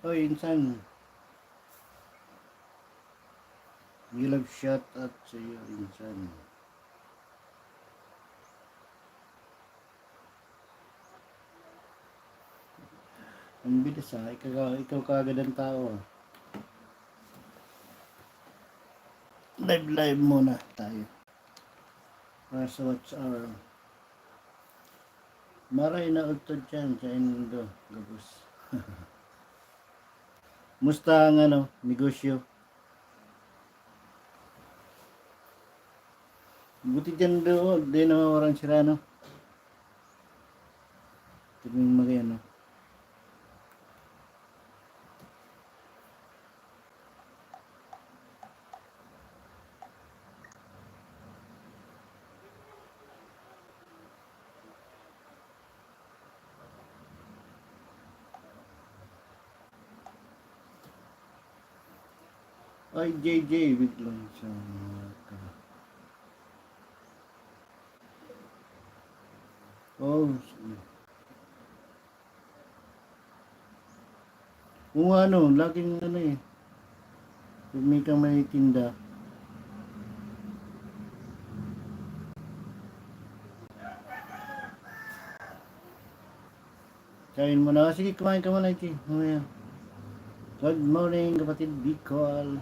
Hoy, insan. We love shout out sa iyo, insan. Ang bilis ikaw kagad ang tao. Live muna tayo. Para sa what's our maray na utod dyan sa Indo, gabos. Musta ang negosyo? Buti dyan doon, di naman orang sira, no? Tignan mo rin, no? Ay, JJ, wait lang sa oh, sige. Kung laging pag may kang may tinda, kain mo na. Sige, kumain ka muna, Iti. Mamaya. Good morning, kapatid Bicol.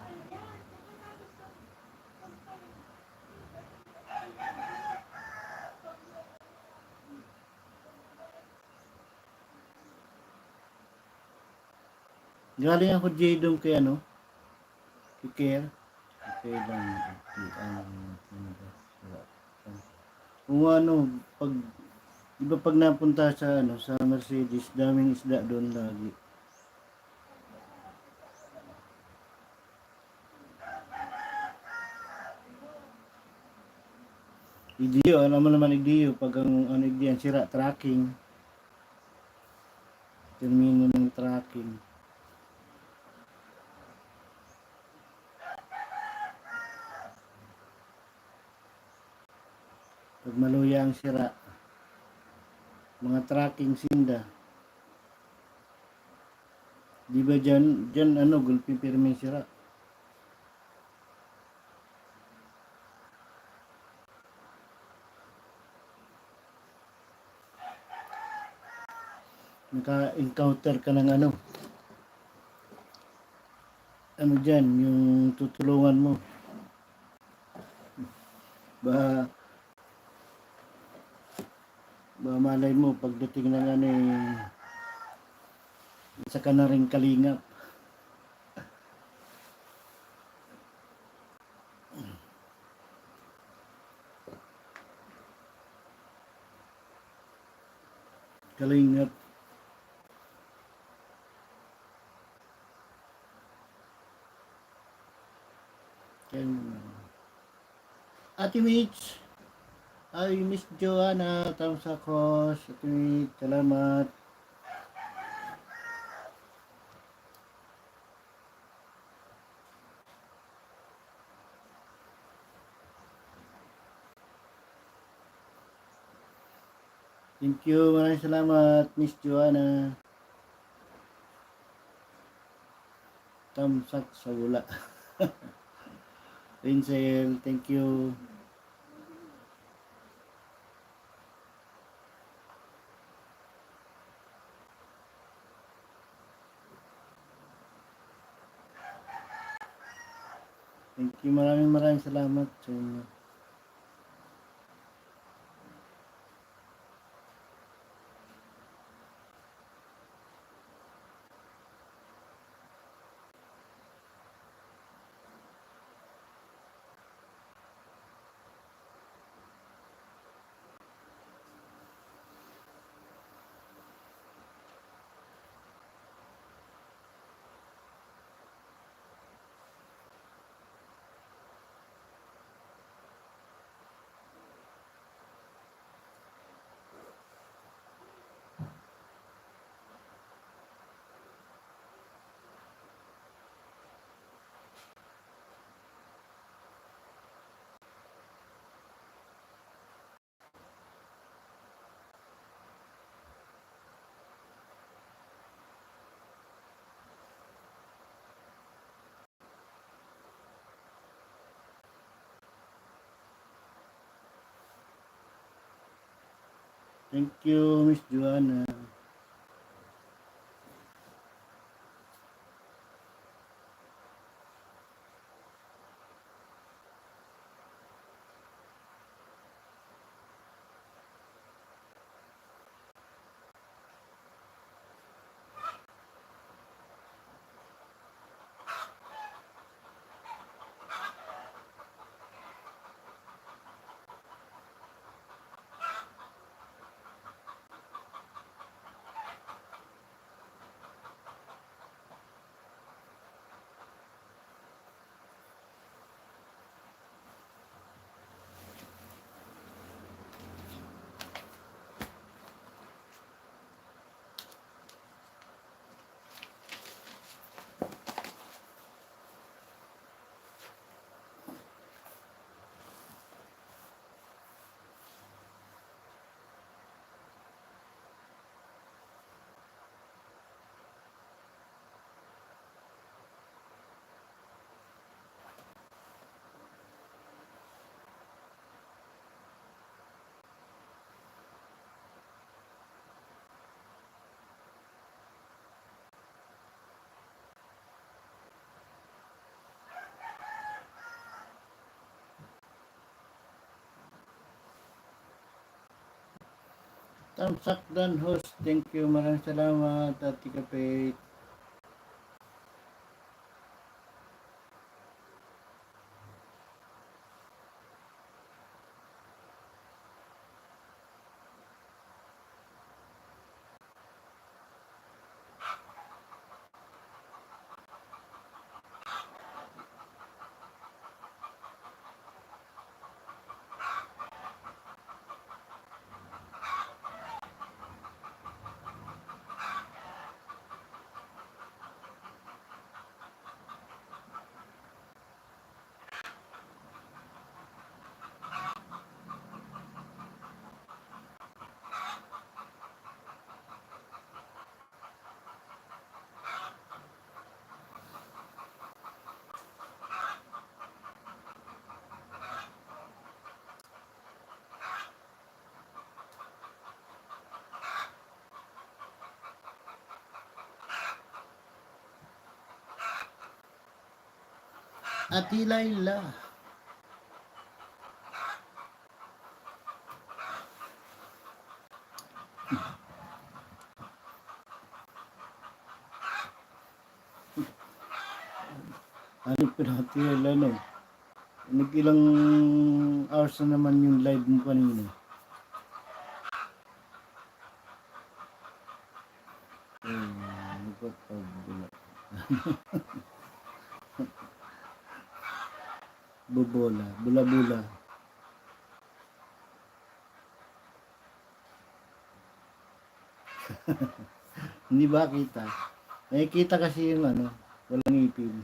Galing ako J-Dome kay kay Care. Okay lang. Kung pag napunta sa sa Mercedes, daming isda doon lagi. Idiyo, alam mo naman idiyo, pag ang idiyan sira, tracking. Termino ng tracking. Pag maluya ang sira, mga tracking sinda. Di ba dyan gulpi pirmi sira. Naka-encounter ka ng dyan, yung tutulungan mo. Ba malay mo, pagdating ng isa ka na rin kalingap. Kalingap. Ate Mitch, ay Miss Joanna, thumbs across. Ate Mitch, salamat. Thank you, maraming salamat Miss Joanna. Thumbs up sa wala. Rinsel, thank you. Thank you, maraming salamat sa inyo. Thank you, Miss Joanna. Tamsak dan host. Thank you. Maraming salamat, Ate Kapit. Ate Laila. Ano pa natin Laila, no? Nag-ilang hours na naman yung live mo kanina. Nagpapabula. Bobola, bula-bula. Hindi ba kita? Nakikita kasi yung ano, walang ipin.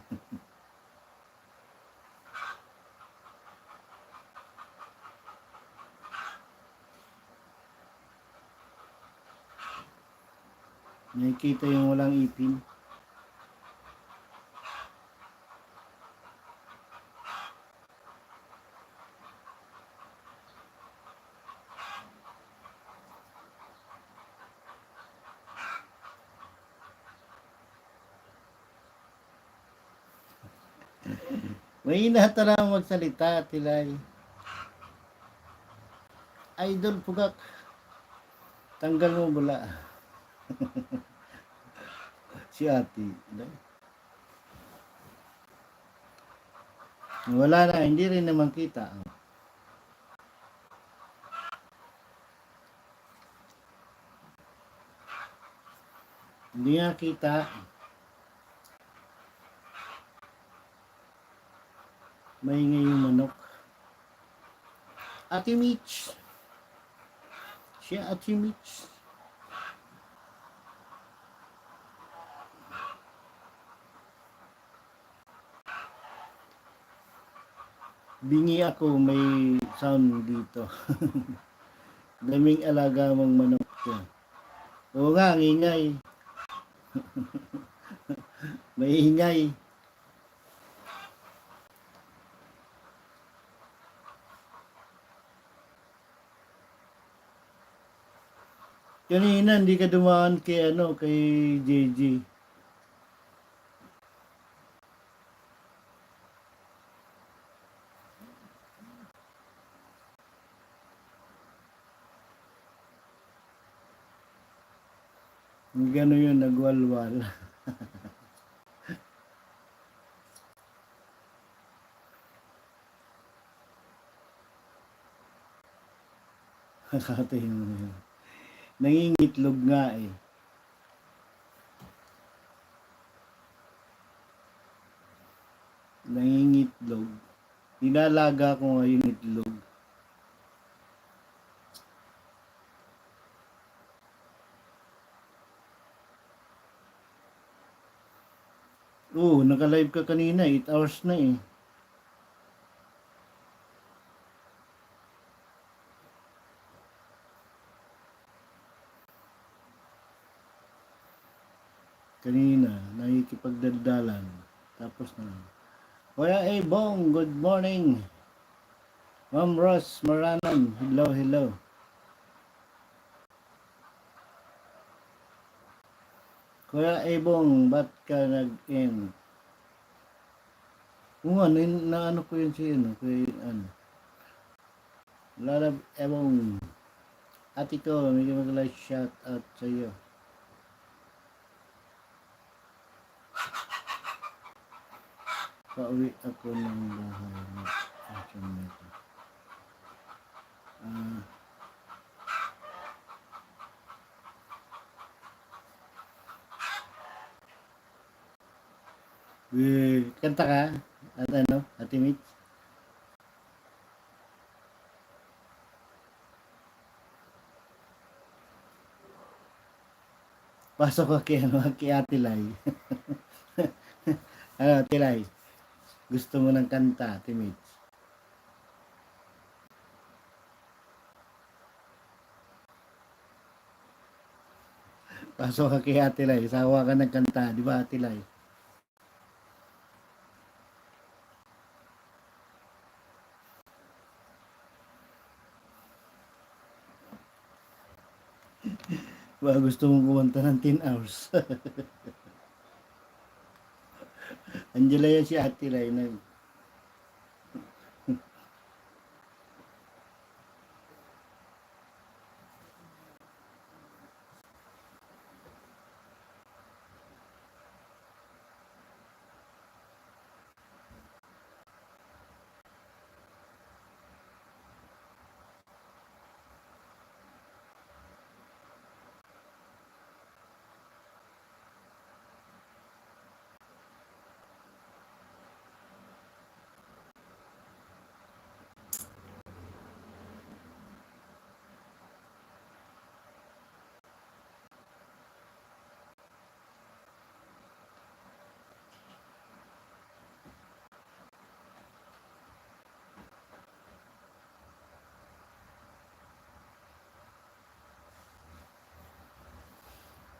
Nakikita yung walang ipin. May hinata lang magsalita, Tilay. Idol Pugak. Tanggal mo bula. Si ate. Wala na, hindi rin naman kita. Hindi nga kita. Maingay yung manok. Ate Mitch. Siya Ate Mitch. Bingi ako, may sound dito. Daming alaga mong manok ko. Oo nga, ang ingay. May ingay. Kanina hindi ka dumaan kay kay JJ. Gano'n yun, nagwalwal. Kakatiin mo yun. Nangingitlog nga eh. Nangingitlog. Inalaga ko nga yung itlog. Oo, naka-live ka kanina, 8 hours na eh. Kanina, nakikipagdaldalan. Tapos na. Kuya Bong, good morning. Ma'am Ross Maranan, hello, hello. Kuya Bong, ba't ka nag-end? Oo nga, na ko yun siya, kay Lalab Ebong. Ate ko, may mag-like shout out sa iyo. Pauwi ako ng bahay na action nito. Kanta ka? At Ate Mitch? Pasok ka kay Ate Lai. Ate Lai? Gusto mo ng kanta, Ate Mitch? Pasok ka kay Ate Lai. Sawa ka ng kanta, di ba Ate Lai? Ba, gusto mong kumanta ng 10 hours. Angela yan si Ate Lai.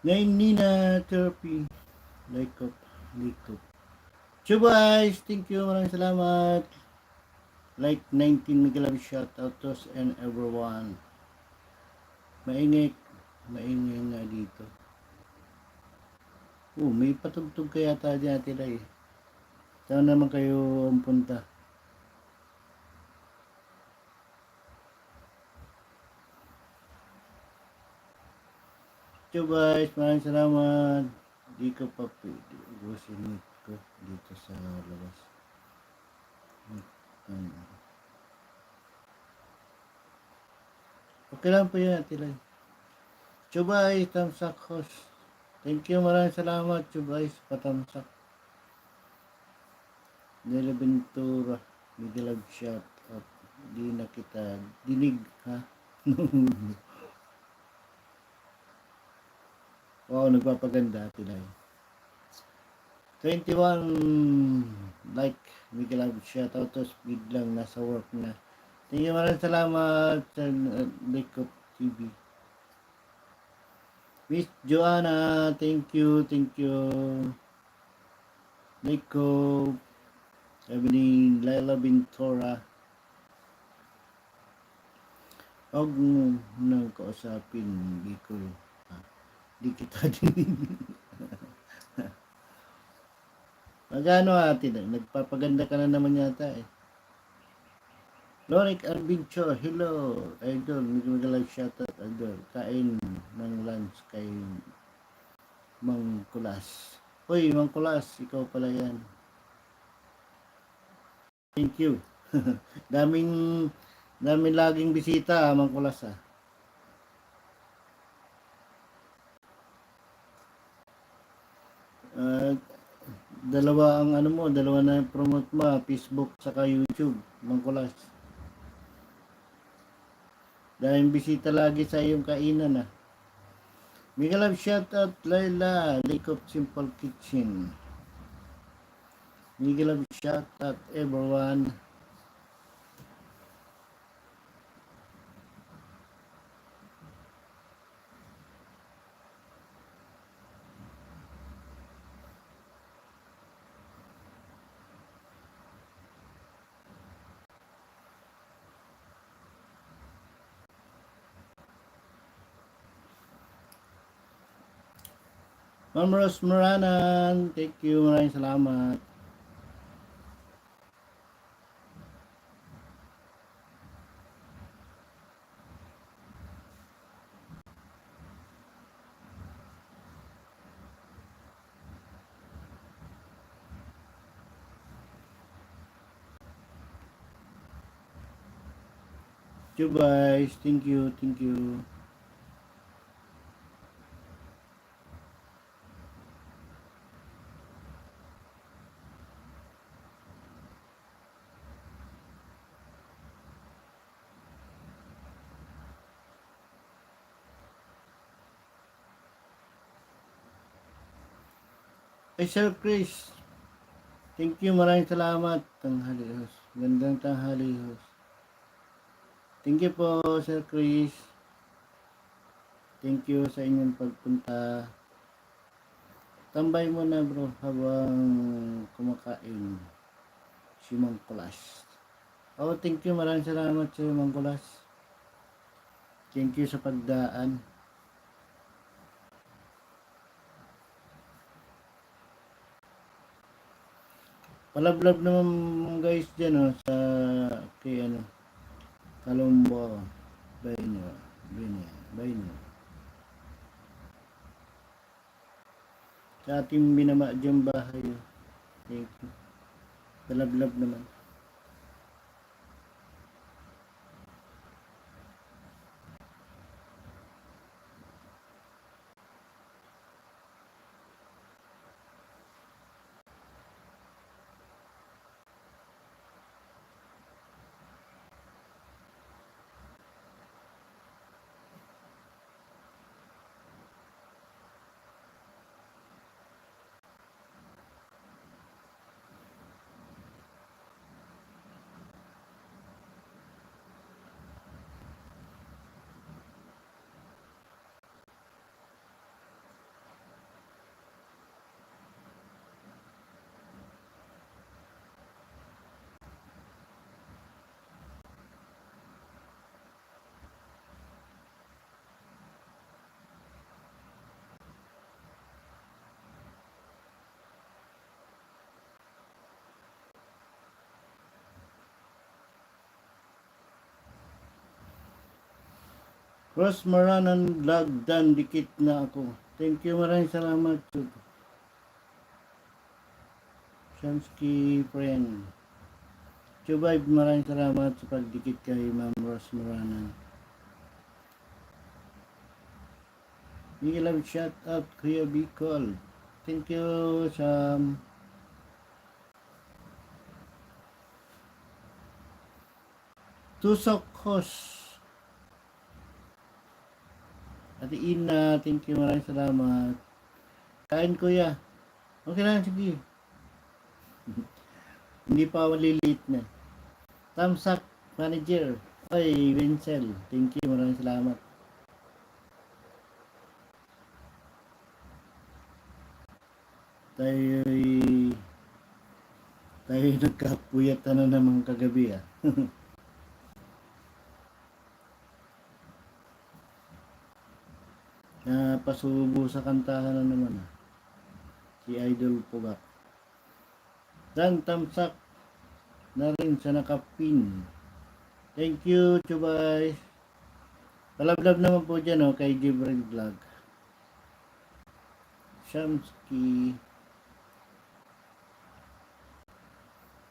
Ngayon Nina Therapy. Likop. Chubais, thank you. Maraming salamat. Like 19 megalab shout out to and everyone. Maingay nga dito. May patugtog kaya tayo dyan Ate Lai. Saan naman kayo ang punta? Chubais, maraming salamat. Di ko pa pwede. Ubusin ko dito sa labas. Okay lang po yan, Ate Lai. Chubais, tamsak host. Thank you, maraming salamat, Chubais, patamsak. Nela Ventura, Midilag shout out. Di na kita dinig, ha? Wow, nagpapaganda, Ate Lai. 21 like, Midilag shout out to speed lang, nasa work na. Thank you, maraming salamat sa Likop TV. Miss Joanna, thank you. Likop, Evelyn, Laila Ventura. Huwag mo nang kausapin, hindi ko, di kita din. Magano atin, nagpapaganda ka na naman yata eh. Loric Arbincho, hello, idol, mag-live shoutout, idol, kain ng lunch kay Mang Kulas. Uy, Mang Kulas, ikaw pala yan. Thank you. daming laging bisita, Mang Kulas ah. Dalawa ang ano mo, dalawa na promote mo, Facebook saka YouTube, Mang Kulas. Dahil bisita lagi sa iyong kainan ah. Miguel Love shoutout Laila, Lake of Simple Kitchen. Miguel Love shoutout everyone. Ma'am Rose Moranan, thank you, maraming salamat. Thank you guys, thank you, thank you. Hey Sir Chris, thank you, maraming salamat. Tanghali host, gandang tanghali host. Thank you po Sir Chris. Thank you sa inyong pagpunta. Tambay mo na bro habang kumakain si Mang Kulas. Oh, thank you, maraming salamat sa Mang Kulas. Thank you sa pagdaan. Palablab naman guys dyan sa kay ano Kalumbo Bainyo sa ating binama dyan bahay. Thank you. Palablab naman. Ross Maranan Lagdan, dikit na ako. Thank you, maraming salamat. Shansky friend. Chubay, maraming salamat sa pagdikit kay Ma'am Ross Maranan. Miguel Love shout out Kuya Bicol. Thank you Sam. Tusok host. Ate Ina, thank you, maraming salamat. Kain kuya. Okay lang, sige. Hindi pa malilit na. Thumbs up, manager. Oy, Vincel, thank you, maraming salamat. Tayo nagkapuyat na naman kagabi ah. Napasubo sa kantahan na naman si Idol Pugak. Dan tamsak na rin sa nakapin. Thank you, Chubay. Palablab naman po dyan kay Jibril Vlog. Shamski.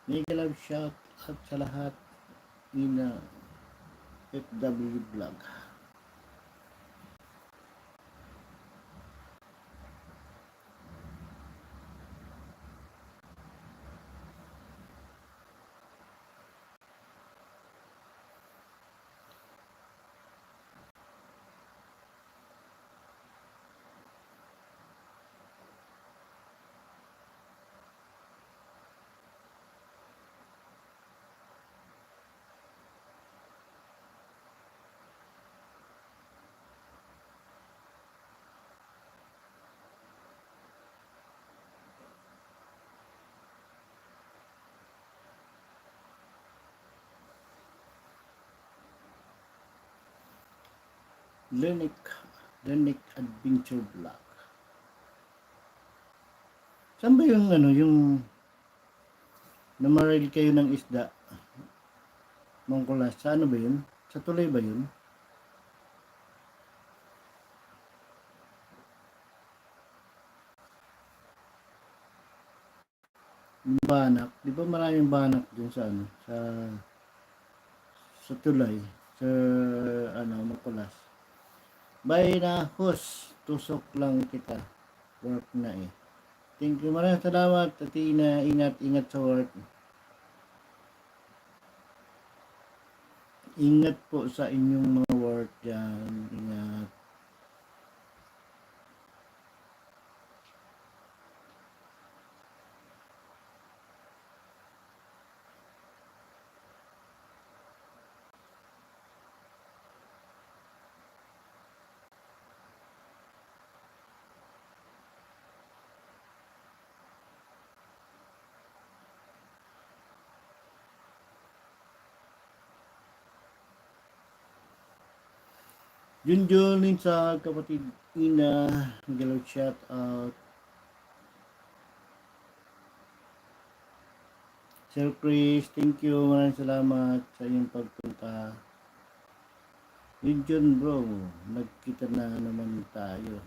Mega love shout out sa lahat. Ina FW Vlog. Lenik Adventure Vlog. Saan ba yung namaril kayo ng isda? Mangkulas, sa ano ba yun? Sa tulay ba yun? Yung banak, di ba maraming banak dun sa sa tulay, sa Mangkulas. Bye na, host. Tusok lang kita. Work na eh. Thank you. Maraming salamat. Tatina, ingat sa work. Ingat po sa inyong mga work dyan. Ingat. Junjun sa kapatid Ina, Galaw shout out. Sir Chris, thank you. Maraming salamat sa iyong pagpunta. Junjun bro, nagkita na naman tayo.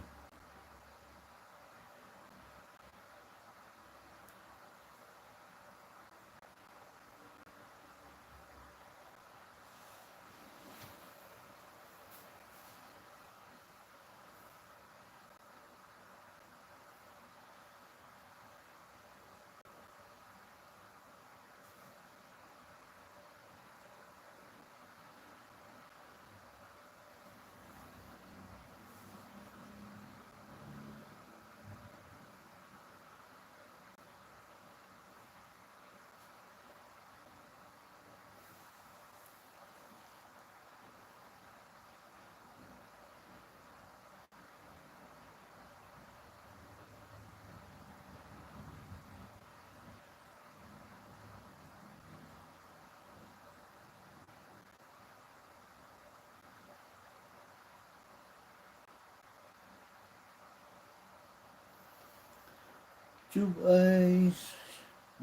Tube Eyes.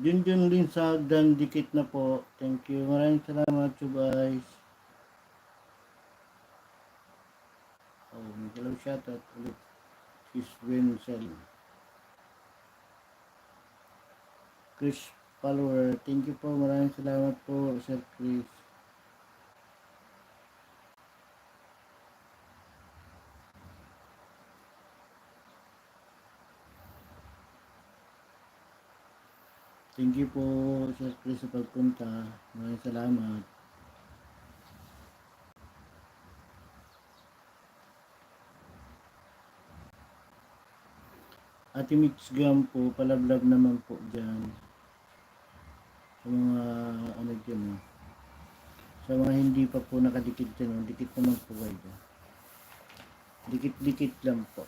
Junjun Linsag dan dikit na po. Thank you. Maraming salamat, Tube Eyes. May galaw shoutout ulit. Chris Winsel. Chris Follower. Thank you po. Maraming salamat po, Sir Chris. Thank you po, Sir Chris, sa pagpunta. Maraming salamat. Ate Mix Gam po, palablab naman po dyan. Sa mga dyan. Sa mga hindi pa po nakadikit dyan. Dikit naman po kayo. Dikit-dikit lang po.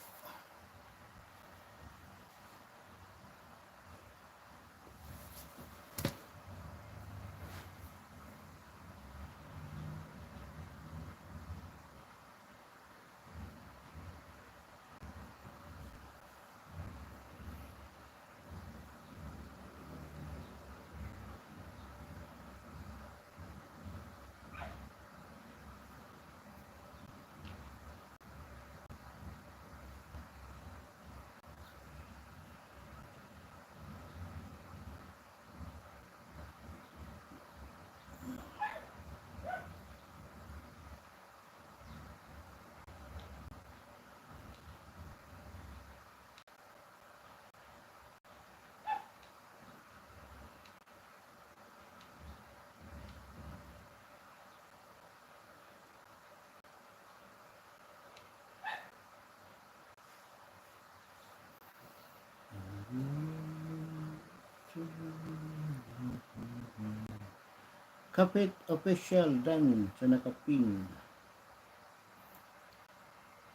Kapit official dan sa nakapin.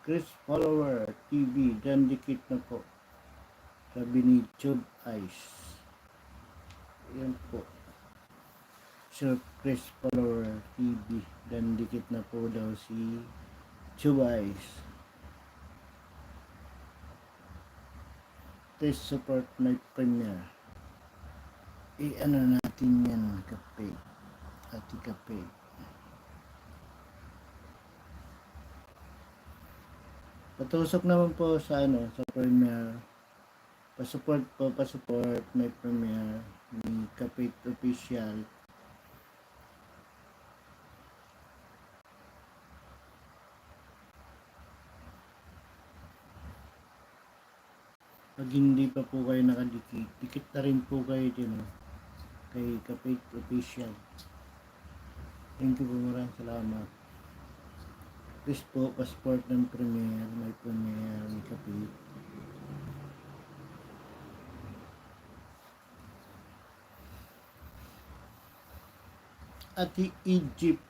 Chris Follower TV dan dikit na po. Sabi ni Tube Eyes. Yan po. Sir Chris Follower TV dan dikit na po daw si Tube Eyes. Please support my premiere. I-ano natin yan, kape. Ati kape. Patusok naman po sa sa premiere. Pasupport po, pasupport my premiere ni Kapit Official. Pag hindi pa po kayo nakadikit, dikit na rin po kayo din kay Kapit Official. Thank you po, maraming salamat. Please po, passport ng premiere, may premiere ni Kapit. Ati Egypt,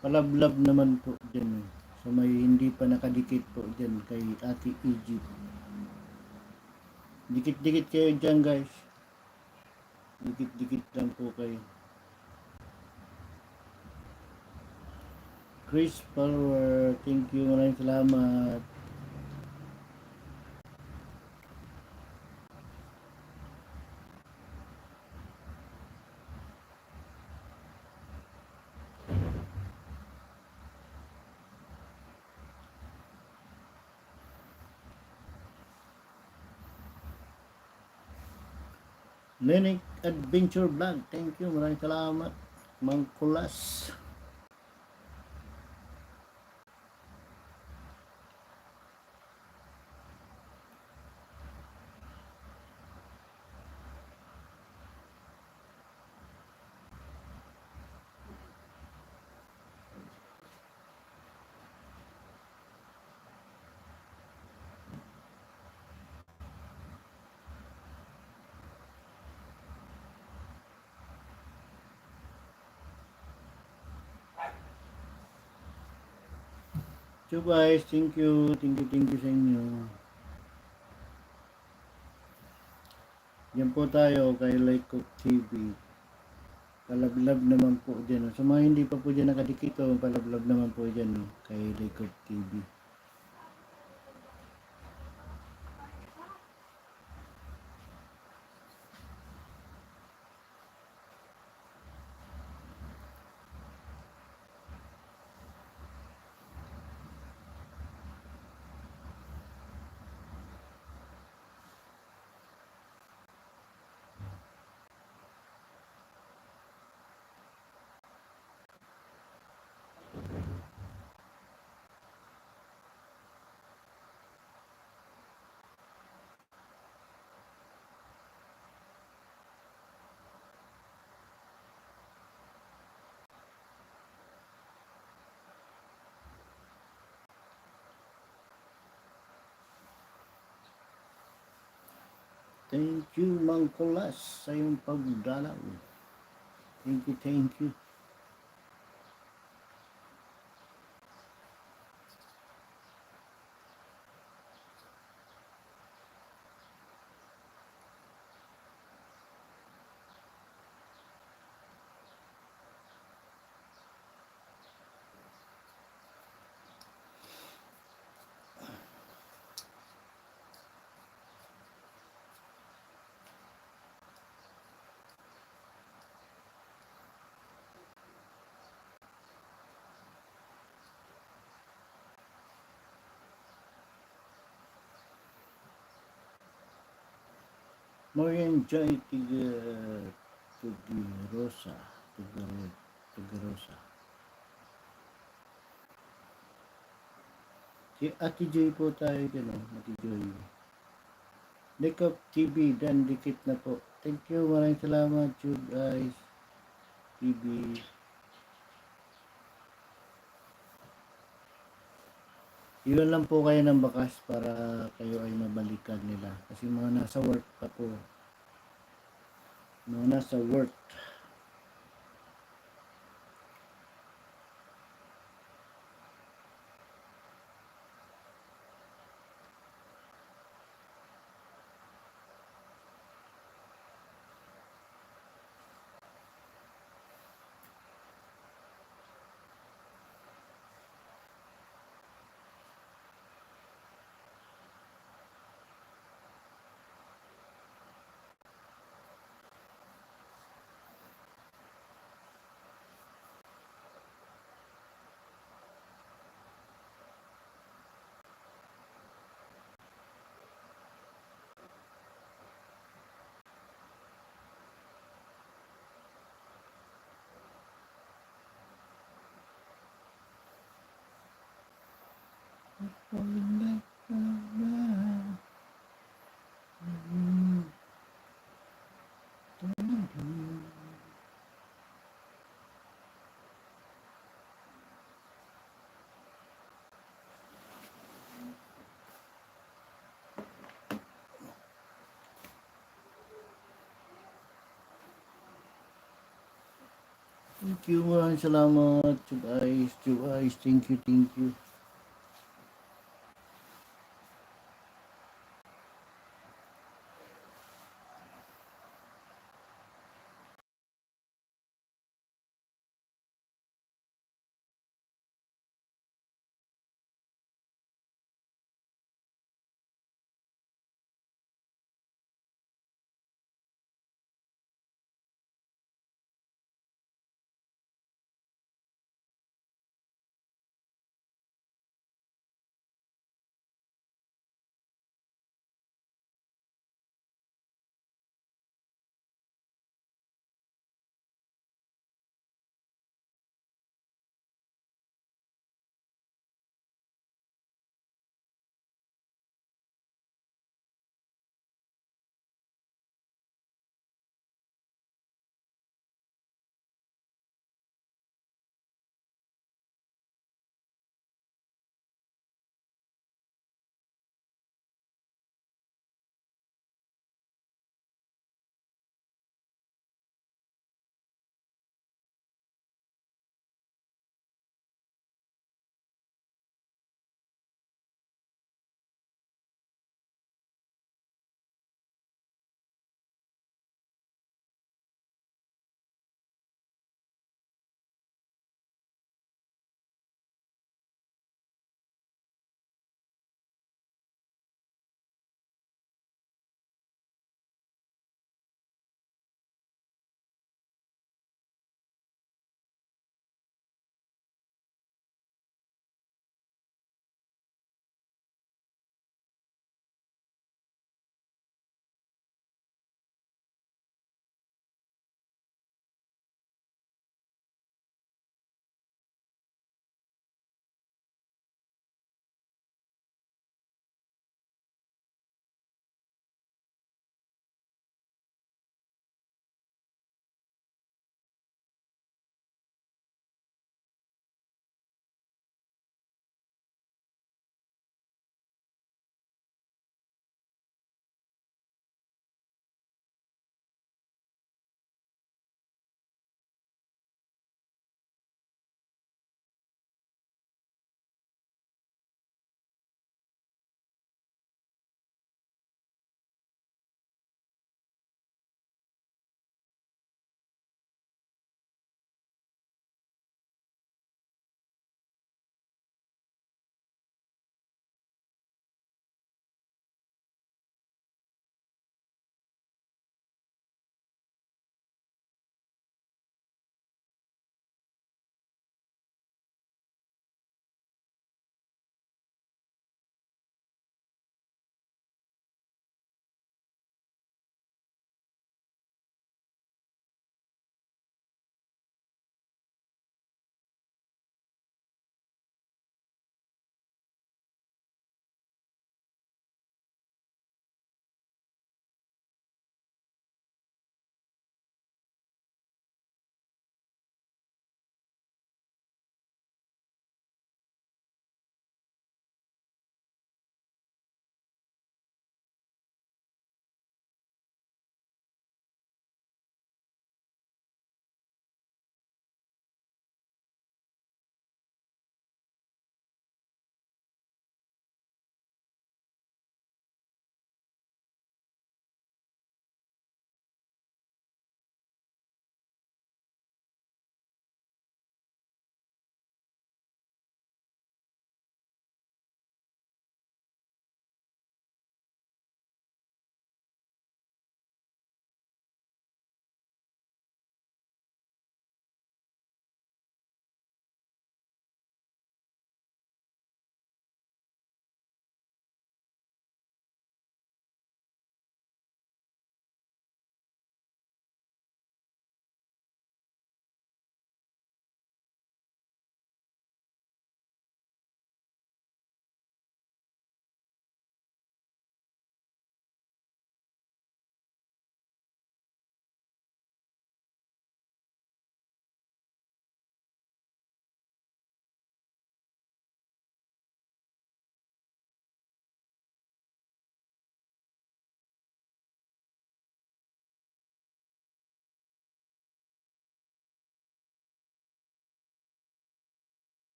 palablab naman po dyan. So may hindi pa nakadikit po dyan kay Ati Egypt. Dikit-dikit kayo dyan, guys. Dikit-dikit lang po kayo. Chris Follower, thank you, maraming salamat. Lenik Adventure Vlog, thank you, maraming salamat. Mang Kulas. So guys, thank you sa inyo. Yan po tayo kay Like Cook TV. Palablab naman po dyan. Sa mga hindi pa po dyan nakadikito, palablab naman po dyan kay Like Cook TV. Thank you, Mang Kulas, sa iyong pagdalaw. Thank you. Marian Joy Tugirosa. Si Ate Joy po tayo dyan, Ate Joy. Likop TV dan dikit na po. Thank you, maraming salamat, you guys. TV. Iwan lang po kayo ng bakas para kayo ay mabalikan nila. Kasi mga nasa work pa po. Mga nasa work. Falling back around. Thank you, maraming salamat. Guys, thank you, thank you.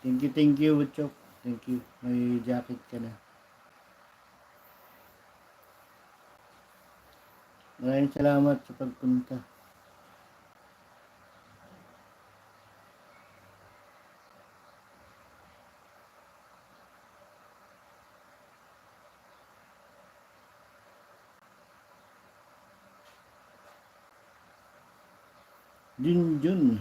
Thank you, Butchok. Thank you. May jacket ka na. Maraming salamat sa pagpunta. Junjun.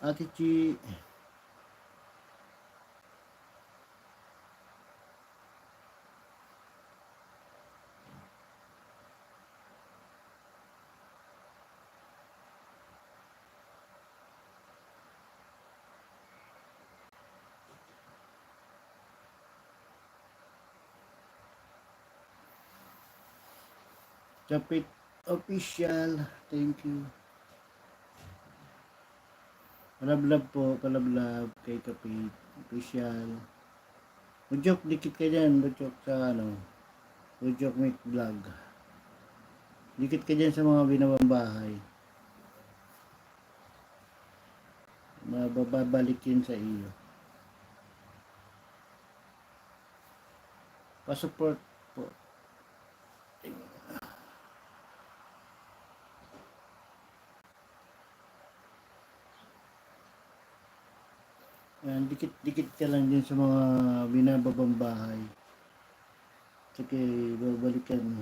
Ate Chi. Chapit Official. Thank you. Palablab po. Palablab kay Kapit Official. Butchok, dikit ka dyan. Butchok sa ano. Butchok make vlog. Dikit ka dyan sa mga binabang bahay. Mababalik yun sa iyo. Pa-support po. Yan, dikit-dikit ka lang din sa mga binababang bahay. Sige, babalikan mo.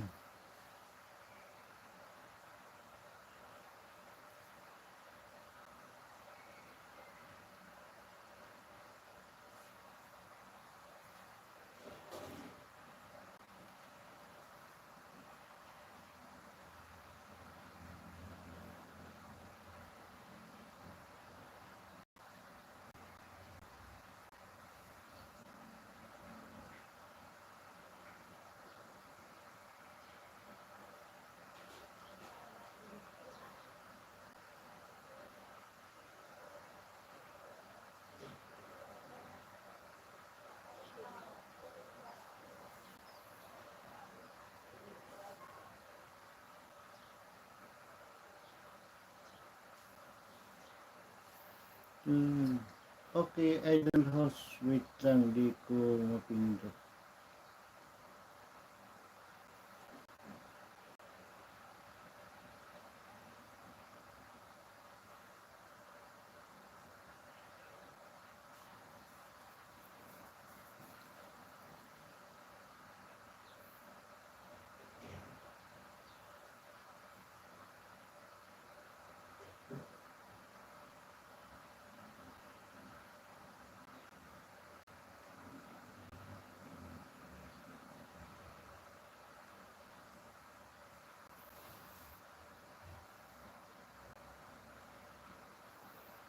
Okay, idol host. Wait lang, di ko mapindot.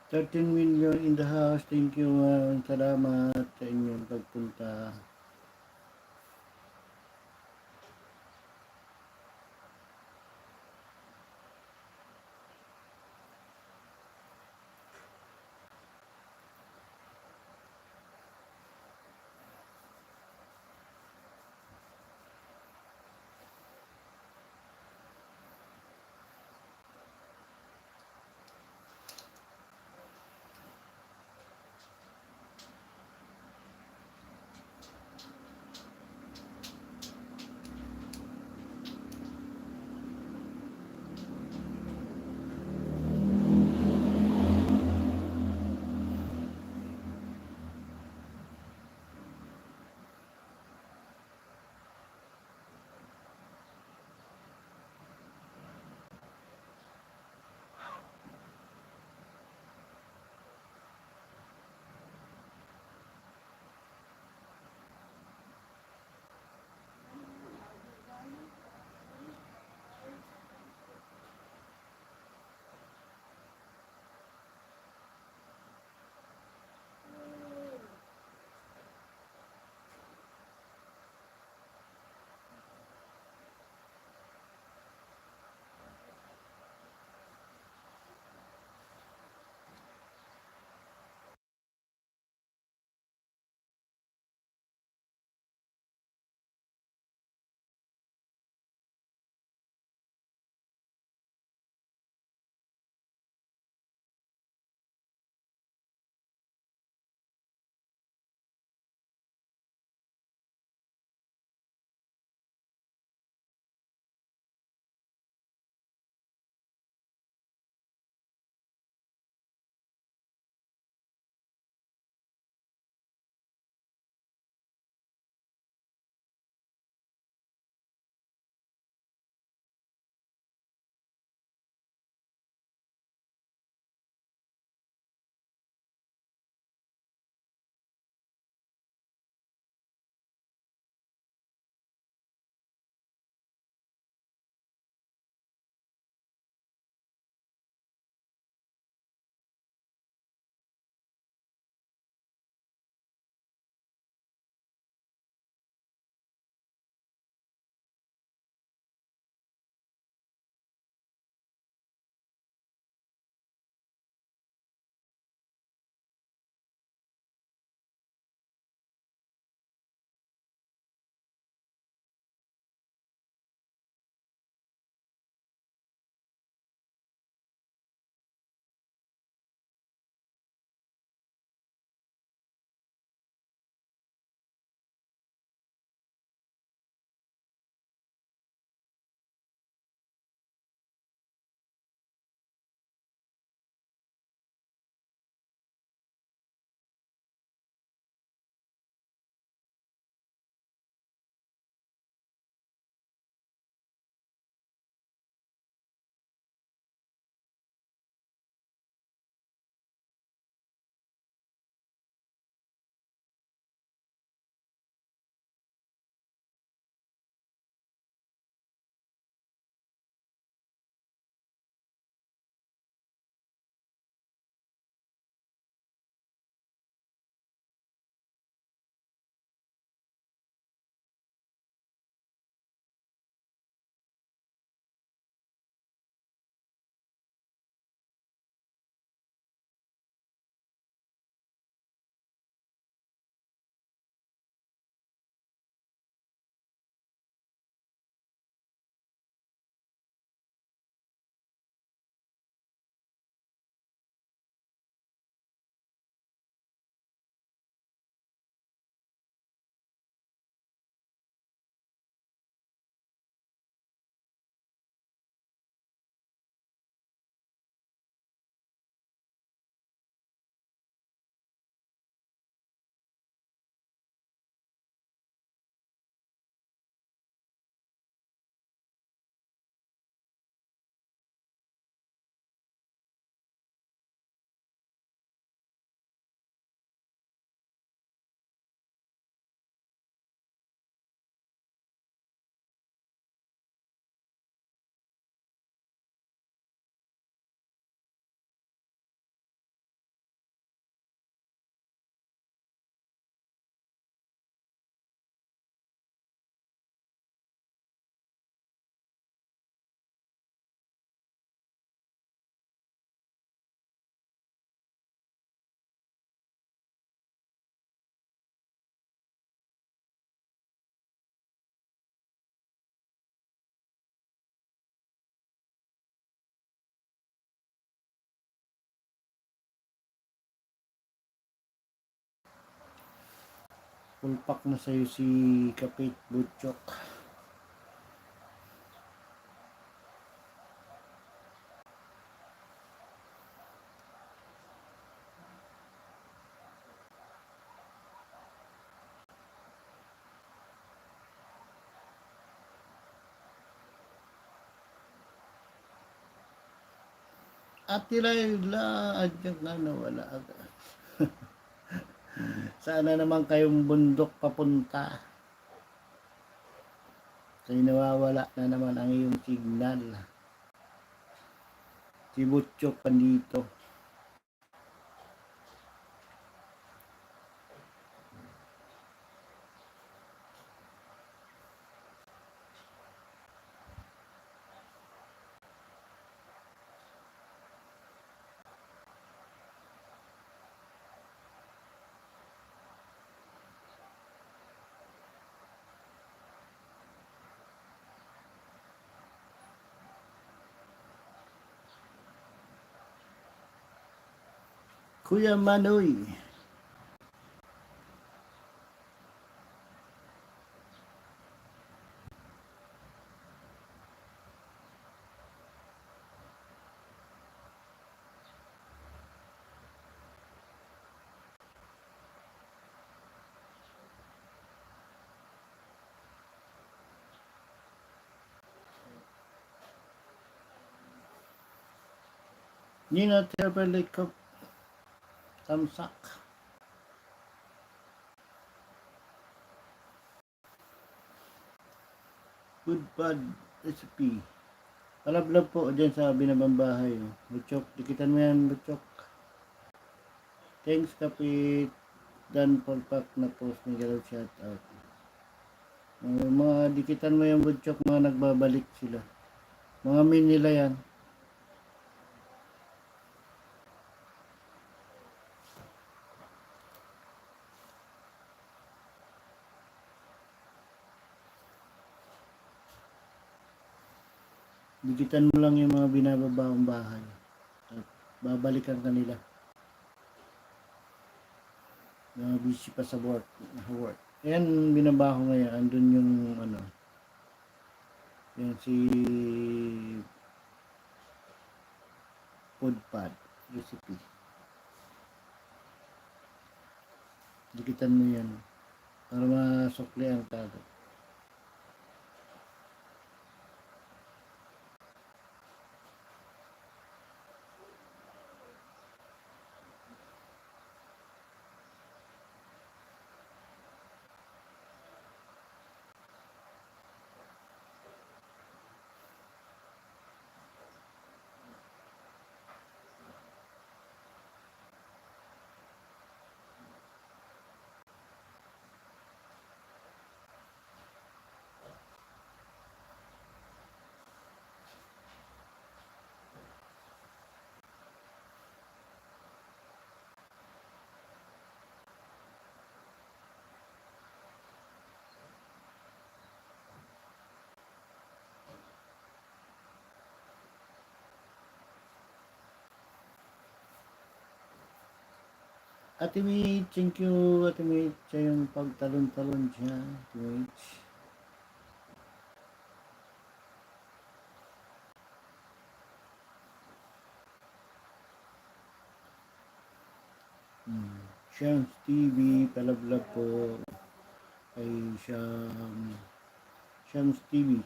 $13 million in the house. Thank you. Salamat sa inyong pagpunta. Pulpak na sa'yo si Kapit Butchok. Ate Layla, adyan nga nawala agad. Sana naman kayong bundok papunta. Kaya nawawala na naman ang iyong signal. Si Butchok pa dito. Kuya Manoy. Nina Terbelikop. Tamsak. Good bad recipe. Palablab po dyan sa binabang bahay. Butchok, dikitan mo yan, Butchok. Thanks, Kapit. Dan Pulpak na post ni Galaw shout out. Mga dikitan mo yung Butchok, mga nagbabalik sila. Mga min nila yan. Dikitan mo lang yung mga binababaong bahay. At babalikan kanila. Mga busy pa sa work. Ayan, binabaho ngayon. Andun yung ano. Yan si Foodpad recipe. Dikitan mo yan. Para masukli ang tago. Ate Mitch, thank you Ate Mitch sa yung pagtalon-talon siya. Ate Mitch. Shams TV, palablab po kay Shams TV.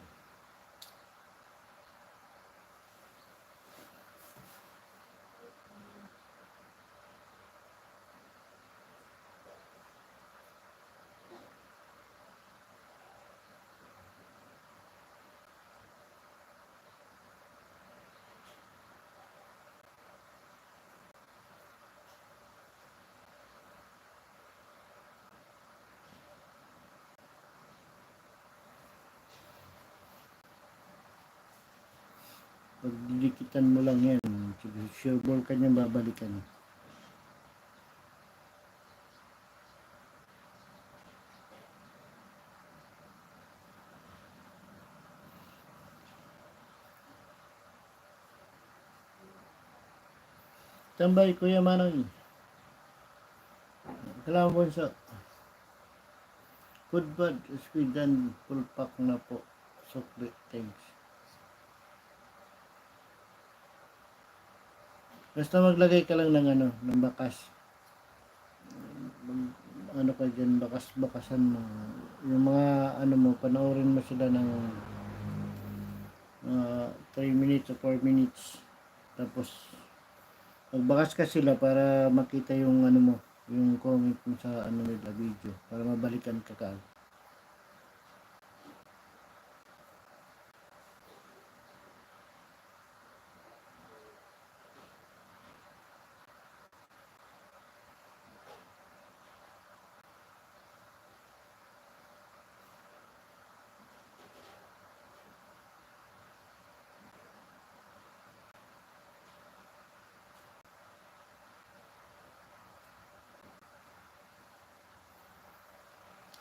Pag didikitan mo lang yan, sure ball ka niyang babalikan. Tambay Kuya Manoy. Kailangan po sa Food bad, Sweden, full pack na po. Sukli, thanks. Basta maglagay ka lang ng ng bakas. Ano ka dyan, bakas-bakasan mo. Yung mga mo, panoorin mo sila ng 3 minutes o 4 minutes. Tapos, magbakas ka sila para makita yung mo, yung comment mo sa nila video. Para mabalikan ka kaagad.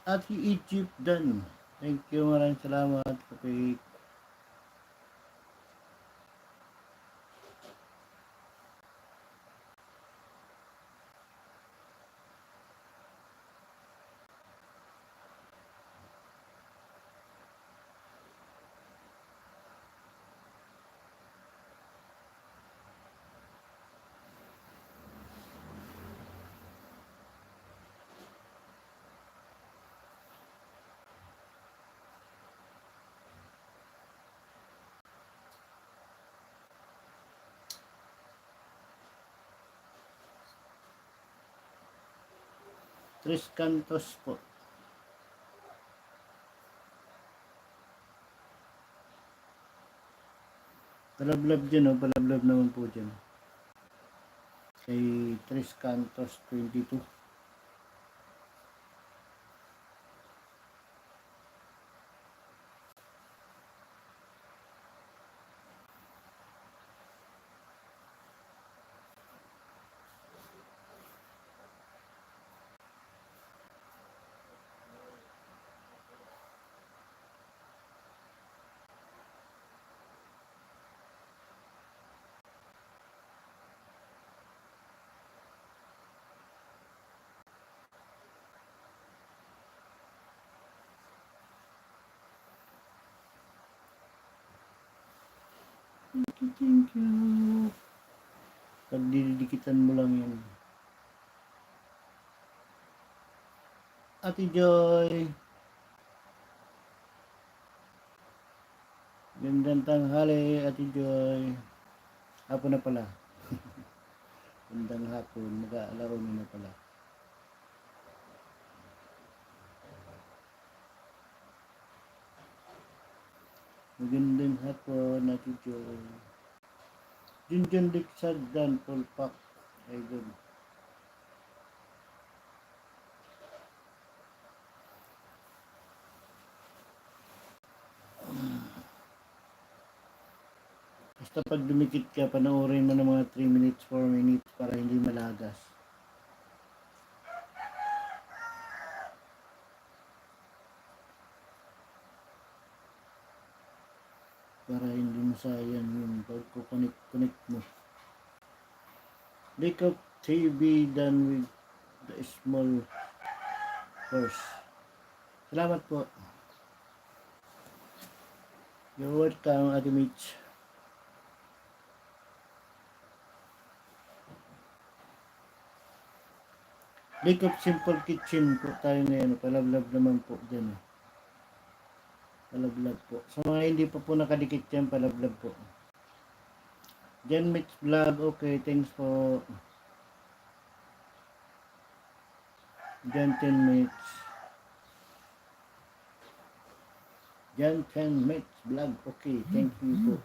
At Egypt dan. Thank you, maraming salamat. Okay. Tres Cantos po. Palablab dyan, palablab naman po dyan. Kay Tres Cantos 22. Thank you. Pag didikitan mo lang yan. Ate Joy. Gandang tanghali, Ate Joy. Hapon na pala. Gandang hapon. Mag-aalaw na pala. Magandang hapon, Ate Joy. Junjun Liksad dan full pack. Ay, good. Basta pag dumikit ka, panoorin mo ng mga 3 minutes, 4 minutes para hindi malagas. Para hindi masayang yung pagkukonect mo. Lake of TV done with the small horse. Salamat po. You're welcome, Ate Mitch. Lake of Simple Kitchen po tayo ngayon. Palablab naman po dyan. Palablab po. Sa mga hindi pa po nakadikit yan, palablab po. Jen Mitch Vlog, okay, thanks po. Jen 10 Mitch. Jen 10 Mitch Vlog, okay, thank you po.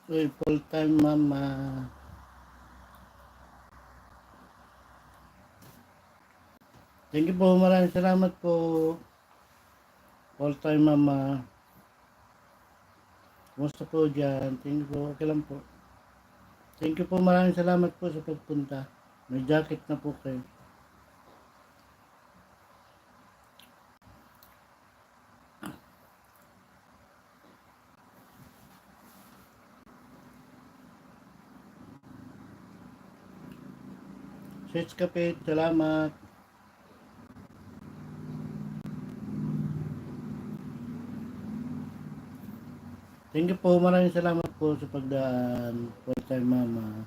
Uy, full time mama. Thank you po, maraming salamat po. Full time mama. Kumusta po dyan? Thank you po, okay lang po. Thank you po, maraming salamat po sa pagpunta. May jacket na po kayo. Sweets Kapit, salamat. Thank you po, maraming salamat po sa pagdaan. Full time mama.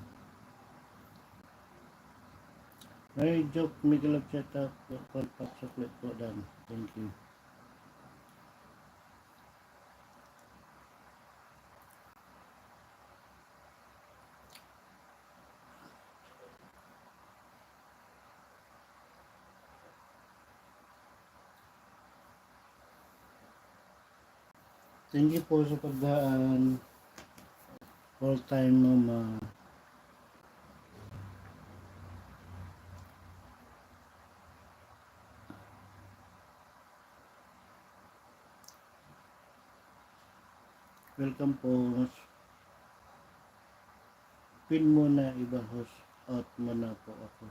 May joke, Miguel of Setup, Contact Chocolate po dan. Thank you. Thank you po sa pagdaan. Full time mama. Welcome po. Pin muna, iba host out muna po ako.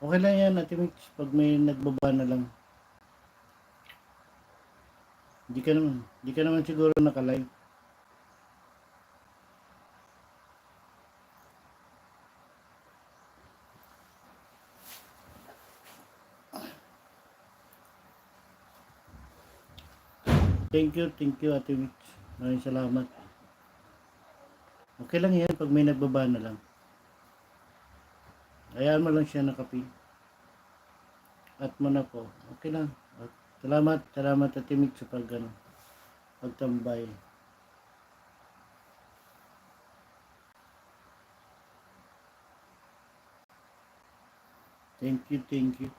Okay lang yan, Ate Mix, pag may nagbaba na lang. Di ka naman siguro naka-live. Thank you Ate Mix. Maraming salamat. Okay lang yan, pag may nagbaba na lang. Hayaan mo lang siya nakapin. At mo na po. Okay lang. At salamat Ate Mix sa pagtambay. Thank you.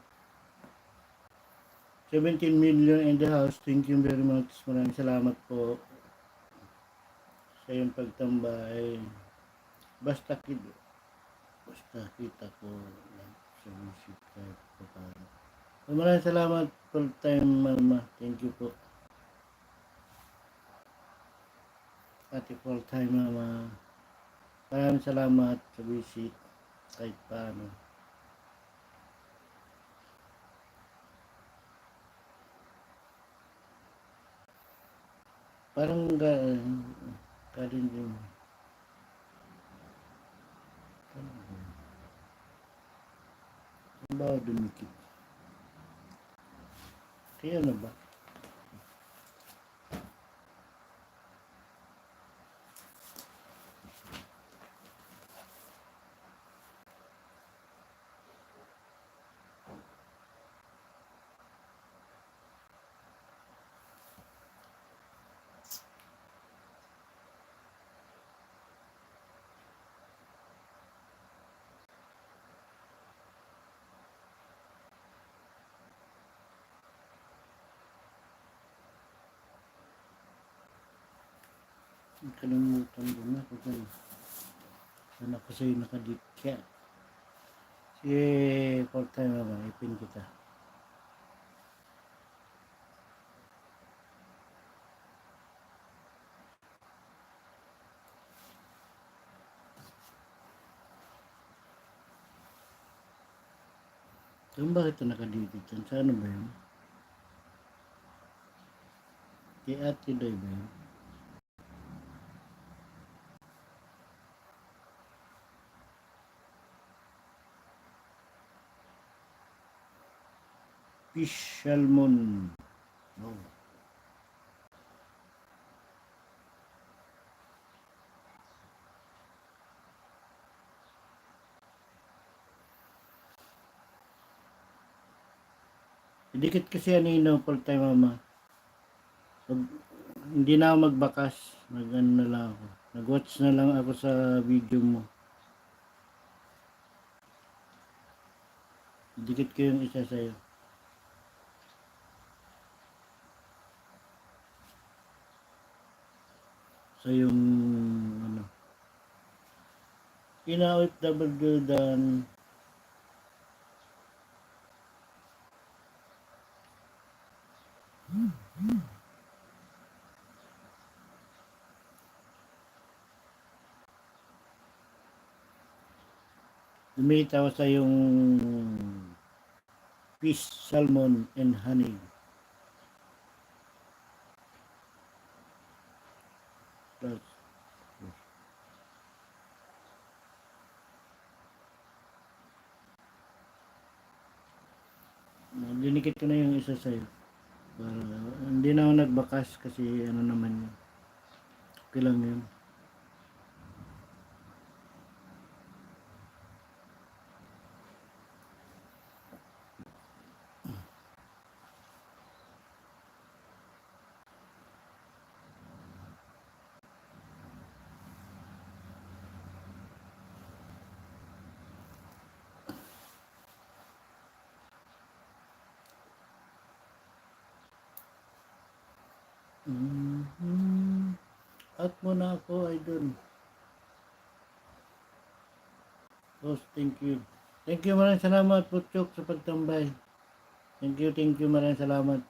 17 million in the house. Thank you very much. Maraming salamat po sa iyong pagtambay. Basta kita ko sa music kahit pa paano. Maraming salamat full time mama. Thank you po. Ate full time mama. Maraming salamat sa visit kahit paano. Parang galing din. Ano ba dumikit? Kaya na ba? Kalimutan ko na kung saan ako sa'yo nakadikya. Sige, full time mama. Ipin kita. Kung bakit ito nakadikit yan? Sa ano ba yun? Kay Ate Doy ba yun? Fish salmon. No. Dikit kasi ano yun, full time mama. Hindi na ako magbakas. Nag-ano na lang ako. Nag-watch na lang ako sa video mo. Dikit ko yung isa sa'yo. Sa yung ano. ina-OFW dan lumitaw sa yung fish, salmon, and honey. Plus, dinikit ko na yung isa sa'yo. Para, hindi na ako nagbakas kasi ano naman yun. Okay lang yun. Out muna ako, idol. Boss, thank you. Thank you, maraming salamat, Putchok, sa pagtambay. Thank you, maraming salamat.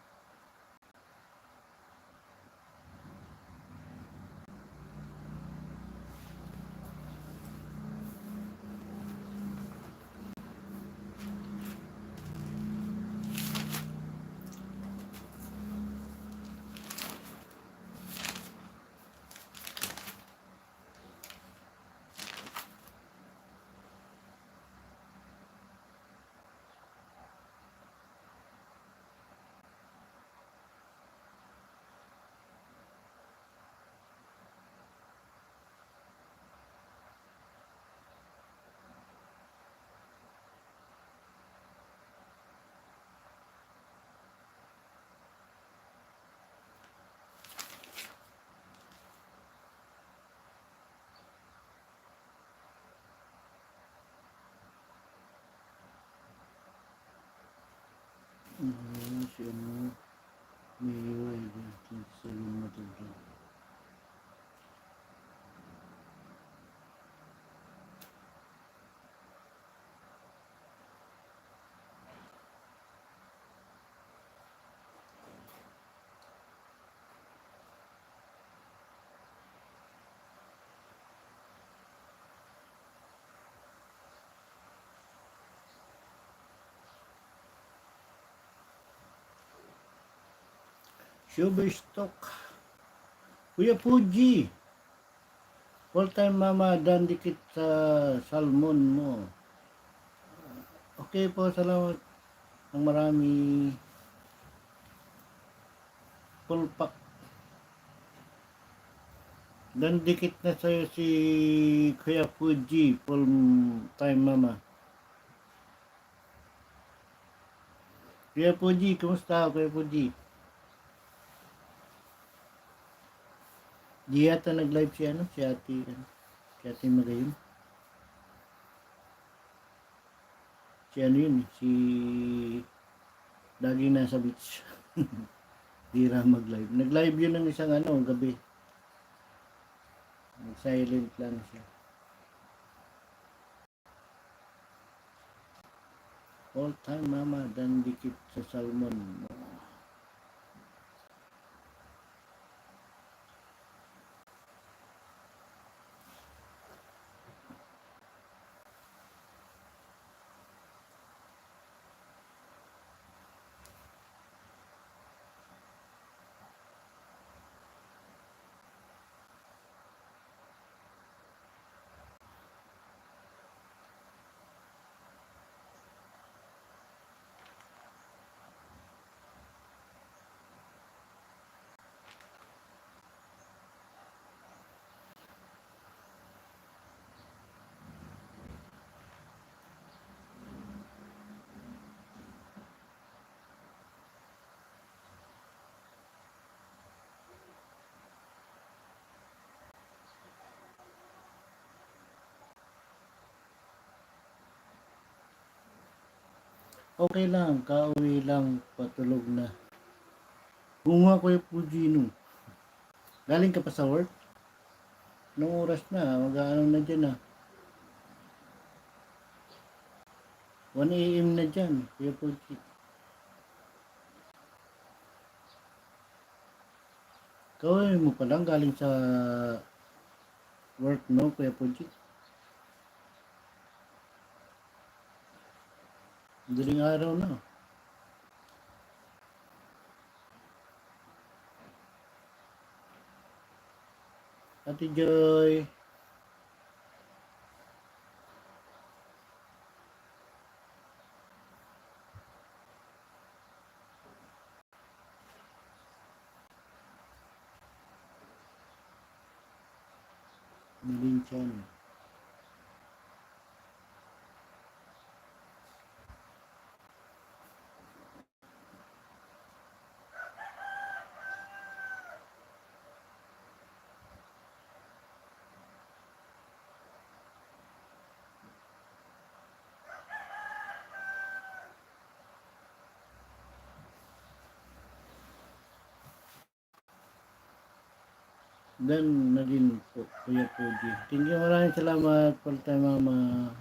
Si ano, may iway din sa yung matagdag. Sugar stock. Kuya Fuji. All time mama, dandikit sa salmon mo. Okay po, salamat ng marami. Full pack. Dandikit na sa'yo si Kuya Fuji. Full time mama. Kuya Fuji, kumusta Kuya Fuji? Di yata nag-live si ano, si Ate Magayon. Si ano yun, si laging nasa beach. Di ra mag-live. Nag-live yun ng isang ano, gabi. Silent lang siya. All time mama, dandikit sa salmon. Okay lang, kauwi lang, patulog na. Bunga ko yung Fujino. Galing ka pa sa work? Anong oras na? Mag-ano na dyan ah. 1 AM na dyan, Kuya Pogi. Kawin mo pa lang galing sa work, no, Kuya Pogi? Daling araw na. Ate Joy, Malinchen. Dan na din po, Kuya Pogi. Thank you, maraming salamat for time, Mama.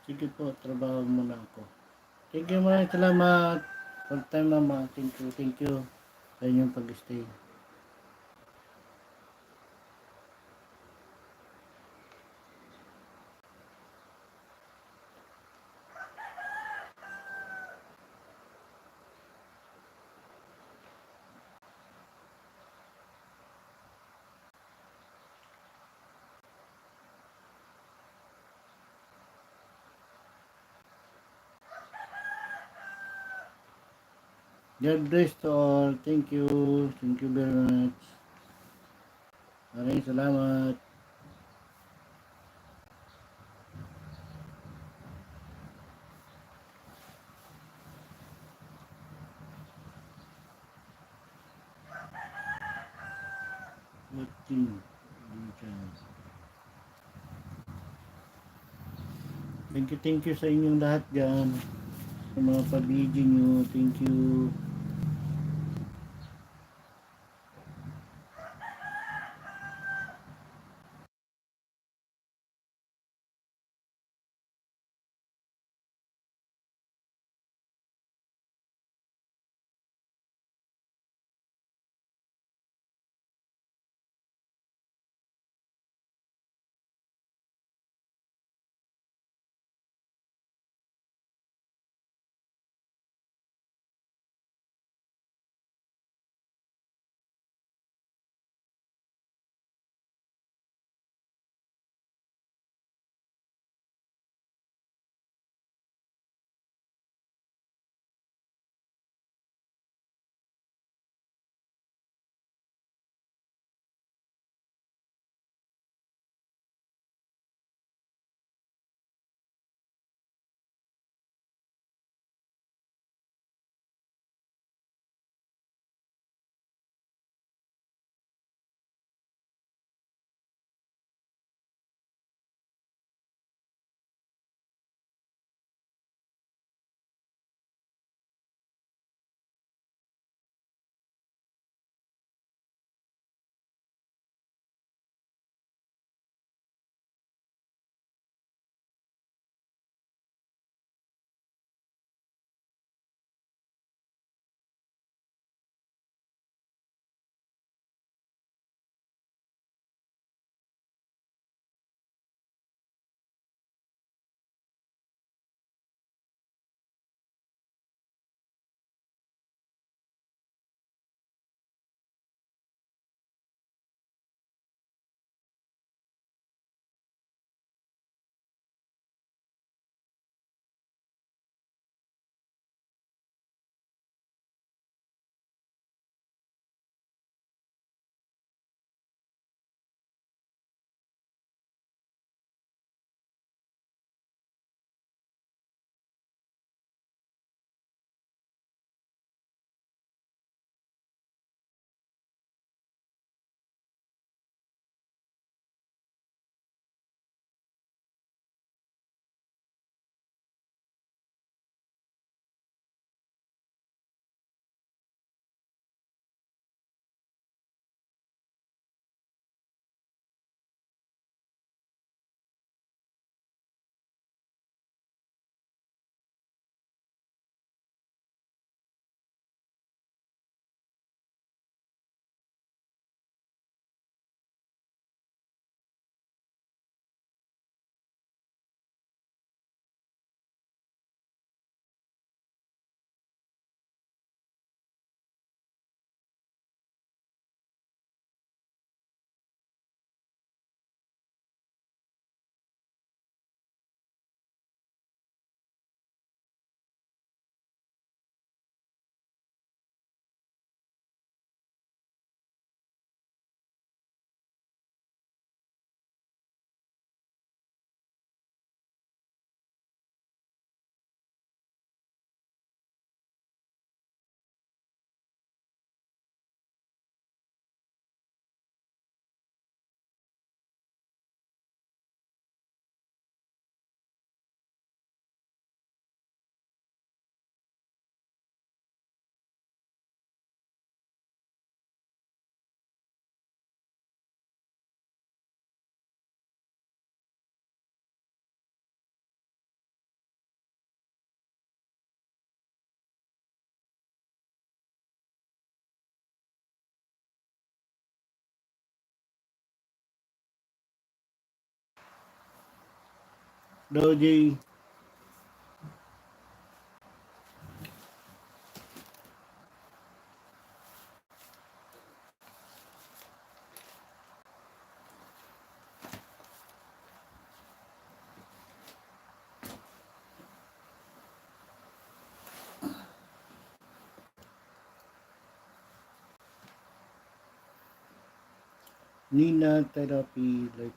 Sige po, trabaho muna ako. Thank you, maraming salamat for time, Mama. Thank you sa inyong pag-stay. God bless to all. Thank you. Thank you very much. Maraming salamat. Thank you sa inyong lahat dyan. Sa mga pabidyo nyo. Thank you. Doji. Nina Therapy like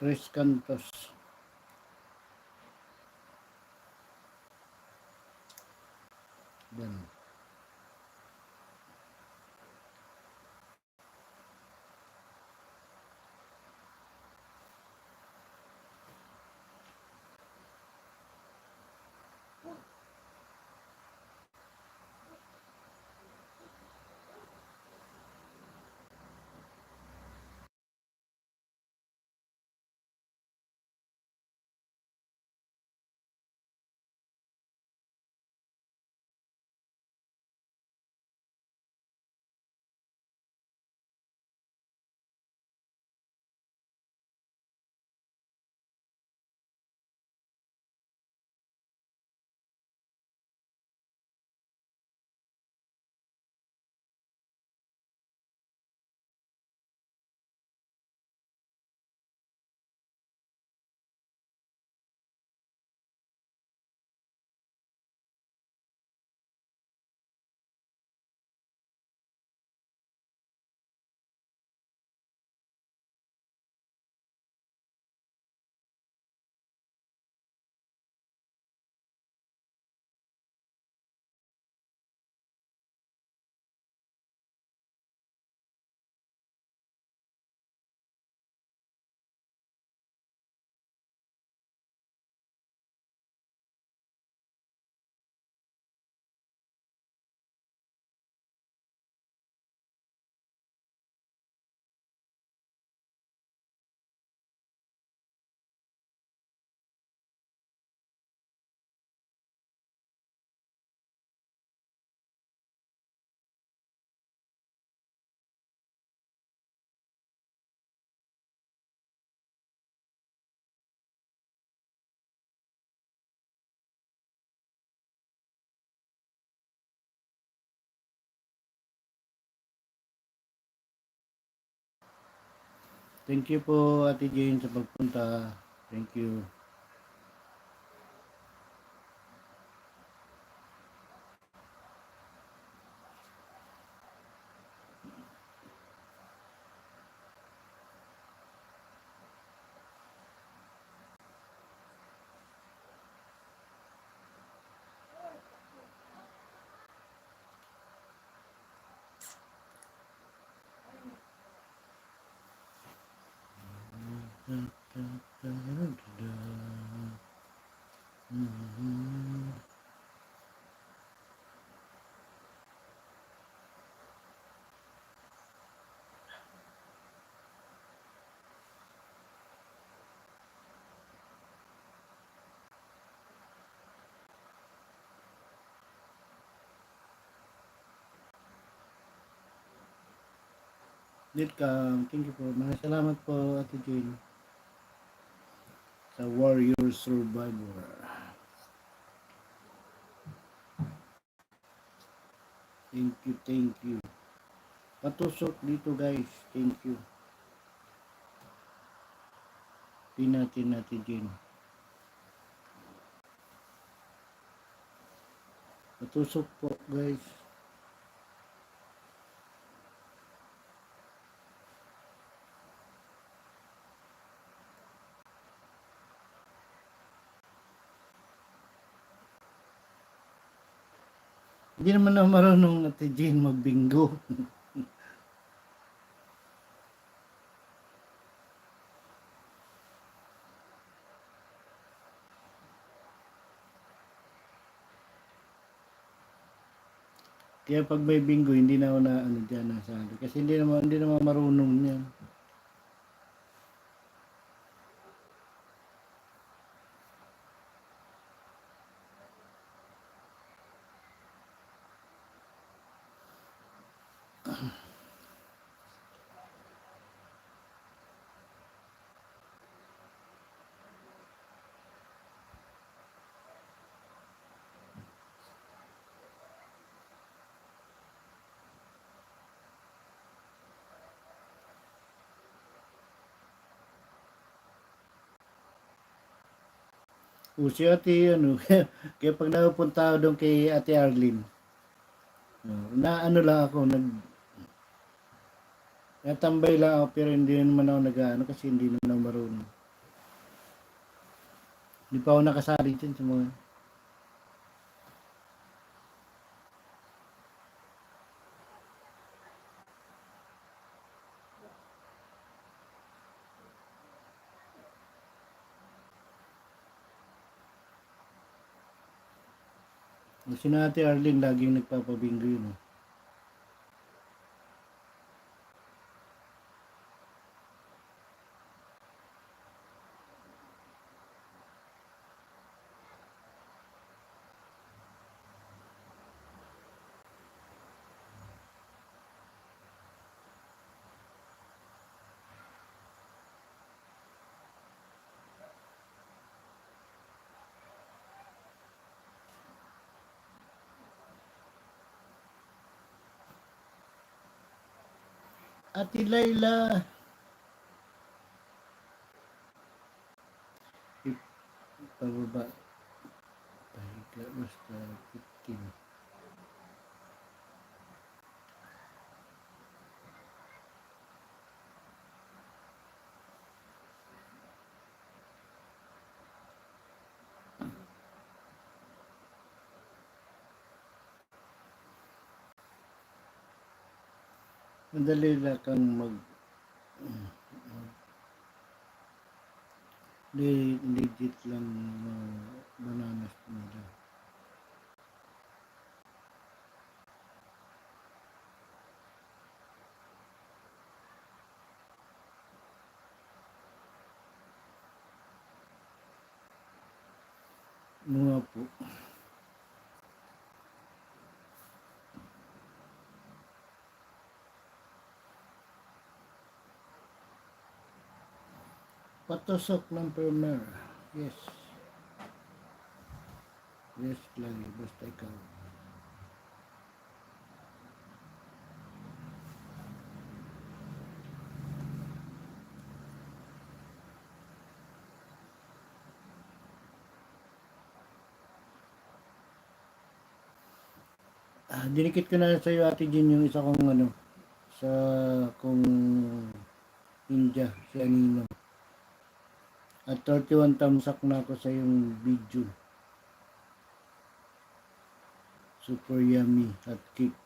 Tres Cantos. Yan. Thank you po Ate Jane sa pagpunta. Thank you. Welcome. Thank you po. Maraming salamat po Ate Jane sa Warrior Survivor. Thank you, thank you. Patusok dito guys. Thank you. Pinatin Ate Jane. Patusok po guys. Hindi naman ako marunong Ate Jane magbingo. Kaya pag may bingo, hindi na ako na ano dyan nasali. Kasi hindi naman marunong yan. O si ate, ano, kaya pag napupunta ako doon kay ate Arlene, na ano lang ako, natambay lang ako pero hindi naman ako nag-ano kasi hindi naman ako marunong. Hindi pa ako nakasali dyan sa mga. Si ate Arlene laging nagpapabingo yun. Ate Layla. Pababa. Pahiga basta 15. Madali lang kang legit lang bananas nila. Mga po. Patosok ng permer. Yes. Yes lagi. Basta ikaw. Dinikit ko na sa iyo ate Jean yung isa kong ano. Sa kong India. Si Anino. At 31 tamsak na ako sa yung video. Super yummy hot cake.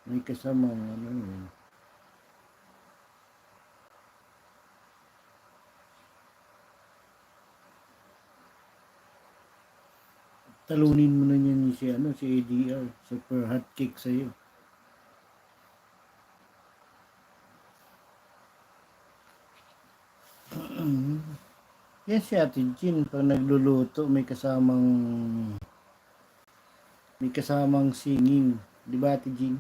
May kasama ano yun. Talunin mo na yan si ano si ADR. Super hot cake sa iyo. Yan si Ate Jean pag nagluluto may kasamang singing. Di ba Ate Jean?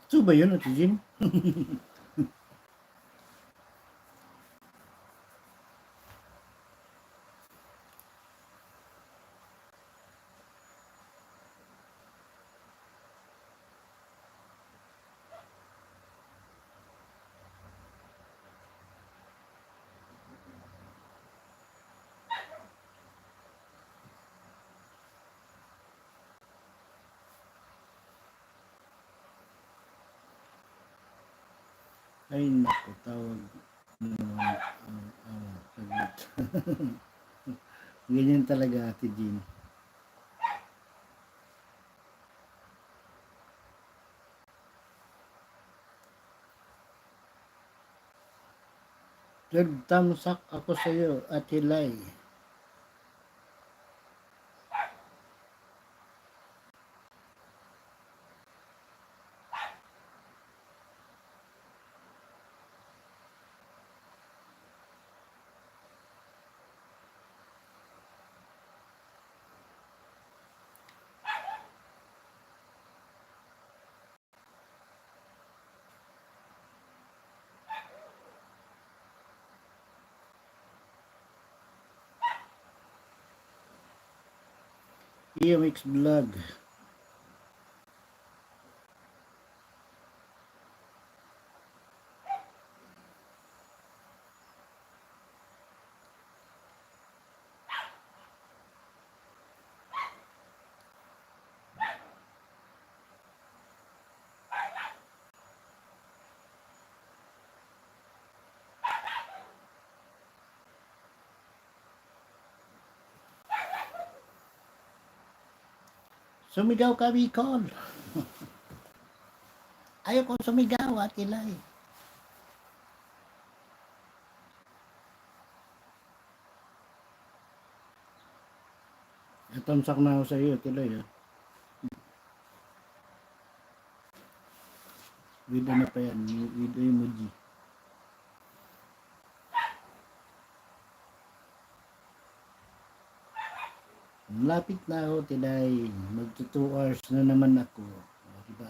So ba yun Ate Jean? Ay naku, tawag naman ang sagot. Ganyan talaga, Ate Jean. Nagtamsak ako sa'yo, Ate Lai. EMX Vlog. Sumigaw ka, Bicol. Ayaw ko sumigaw, Ate Lai. Natamsak na ako sa iyo, Ate Lai. With ano pa yan, with emoji. Malapit na ako, Ate Lai. Magto 2 hours na naman ako. O, diba?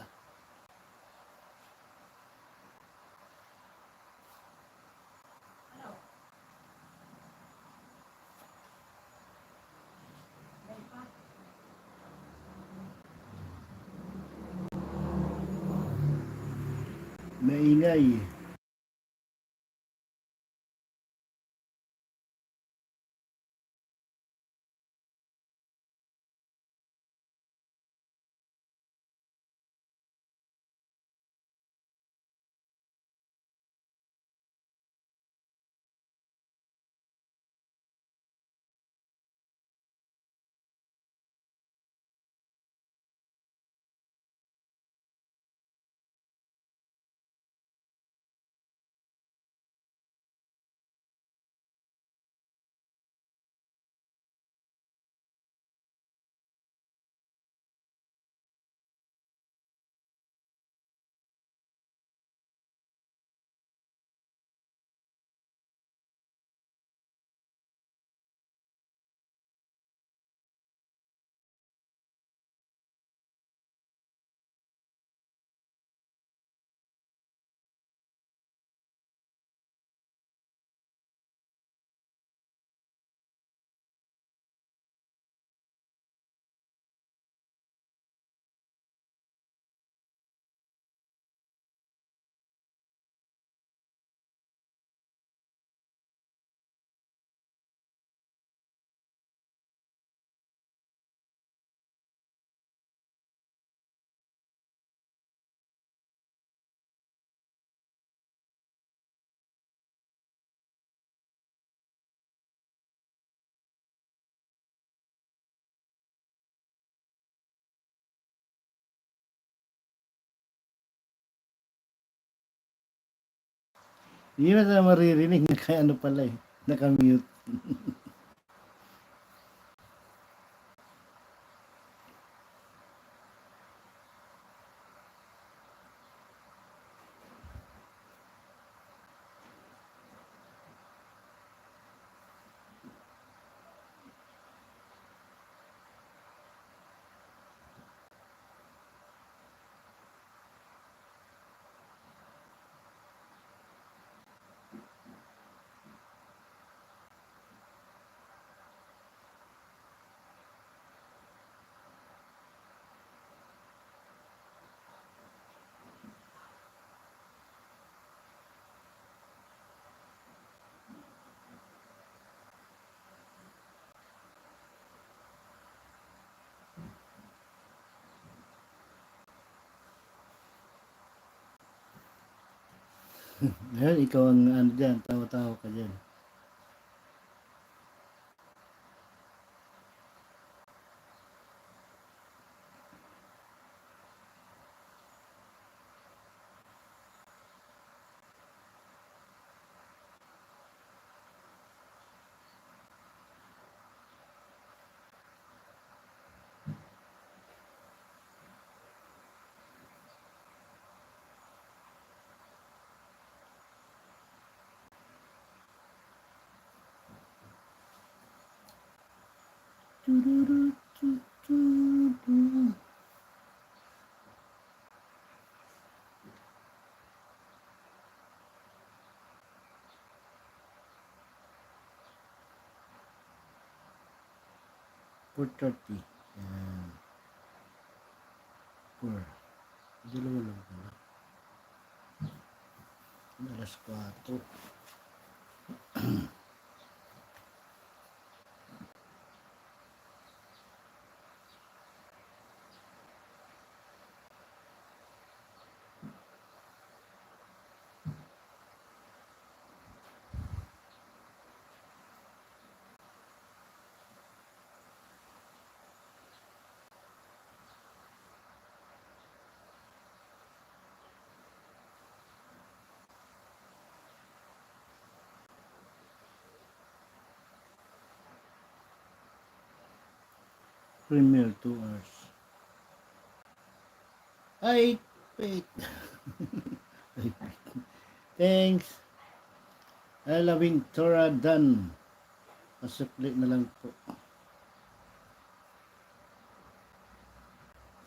Maingay. Hindi mo na maririnig na kaya ano pala eh. Nakamute. Ngayon, ikaw ang ano dyan, tawa-tawa ka dyan. Tururu-tu-tu-tu. 4:30. Yan. 4. Dalawa lang pala. Alas 4. Premier 2 hours. Ay, wait. Thanks. Alawing Tora Dan. Pasukli na lang po.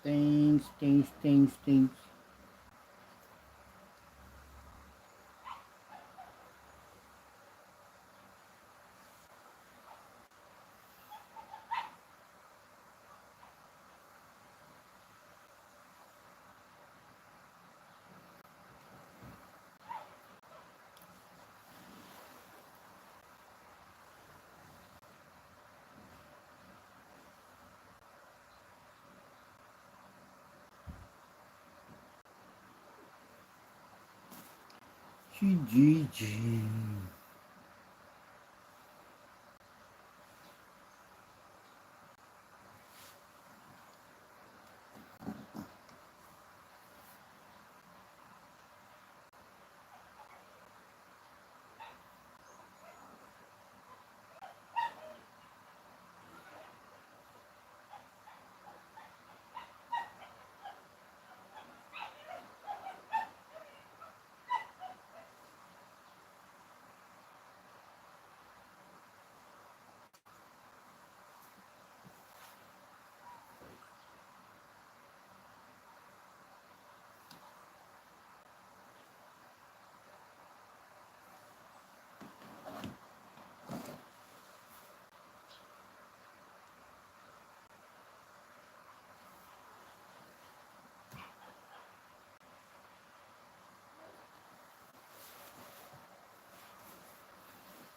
Thanks. Si Gigi.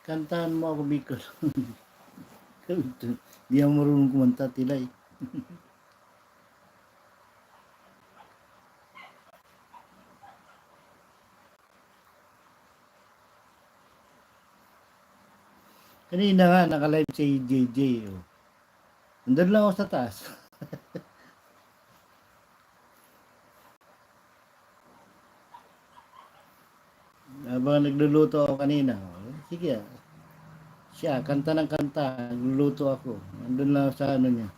Kantahan mo ako, Bicol. Di ako marunong kumanta, Tilay. Kanina nga, naka-live si JJ. Oh. Nandun lang ako sa taas. Habang nagluluto ako kanina. Oh, sige ah. Siya, kanta ng kanta. Nagluluto ako. Nandun lang ako sa ano niya.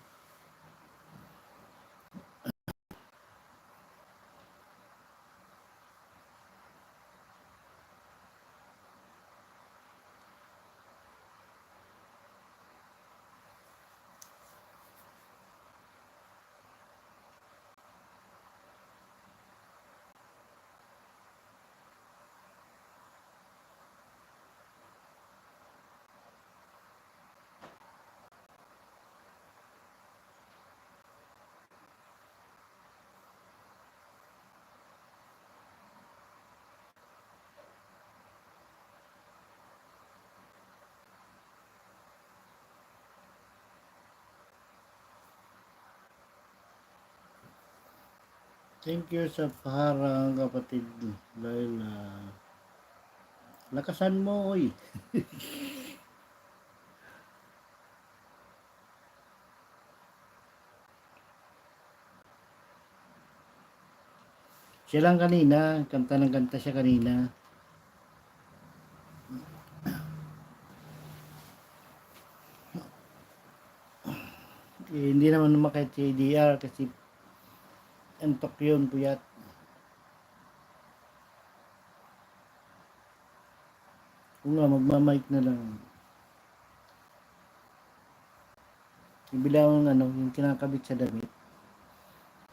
Thank you sa paharang, kapatid Laila. Lakasan mo, oy. Siya lang kanina, kanta ng kanta siya kanina. Hindi naman umakit si ADR kasi antok yun, puyat. Kung nga, magmamic na lang. Ibilang yung kinakabit sa damit.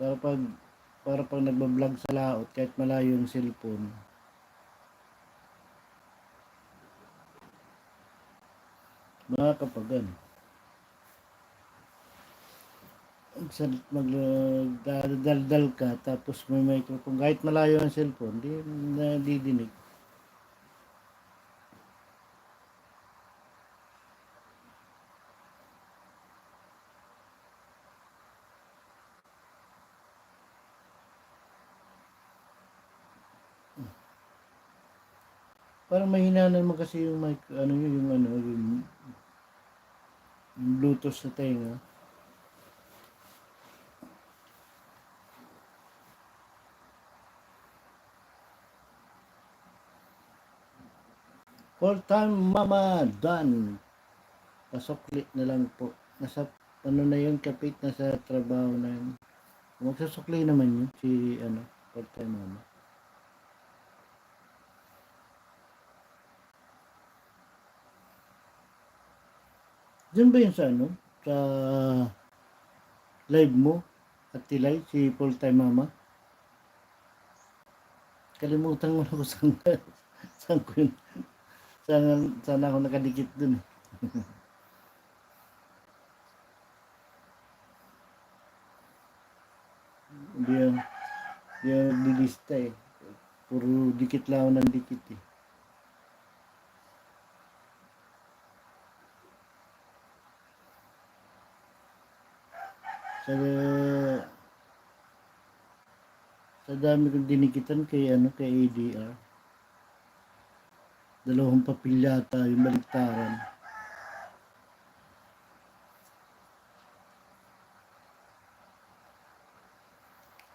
Para pag nagbablog sa laot, kahit malayo yung cellphone. Makakapagan. Magdaldal ka, tapos may microphone. Kahit malayo ang cellphone, di nadidinig. Parang mahina naman kasi yung mic, yung Bluetooth sa tenga. Full time mama done. Pasukli na lang po. Nasa na yun, kapit na sa trabaho na yun. Magsasukli naman yun si full time mama. Diyan ba yun sa sa live mo at Tilay, si full time mama? Kalimutan mo na ko saan ko yun. Sana ako nakadikit dun. Hindi yan naglilista eh. Puro dikit lang ako ng dikit eh. Sa dami kong dinikitan kay ADR. 2 papel yata yung baliktaran.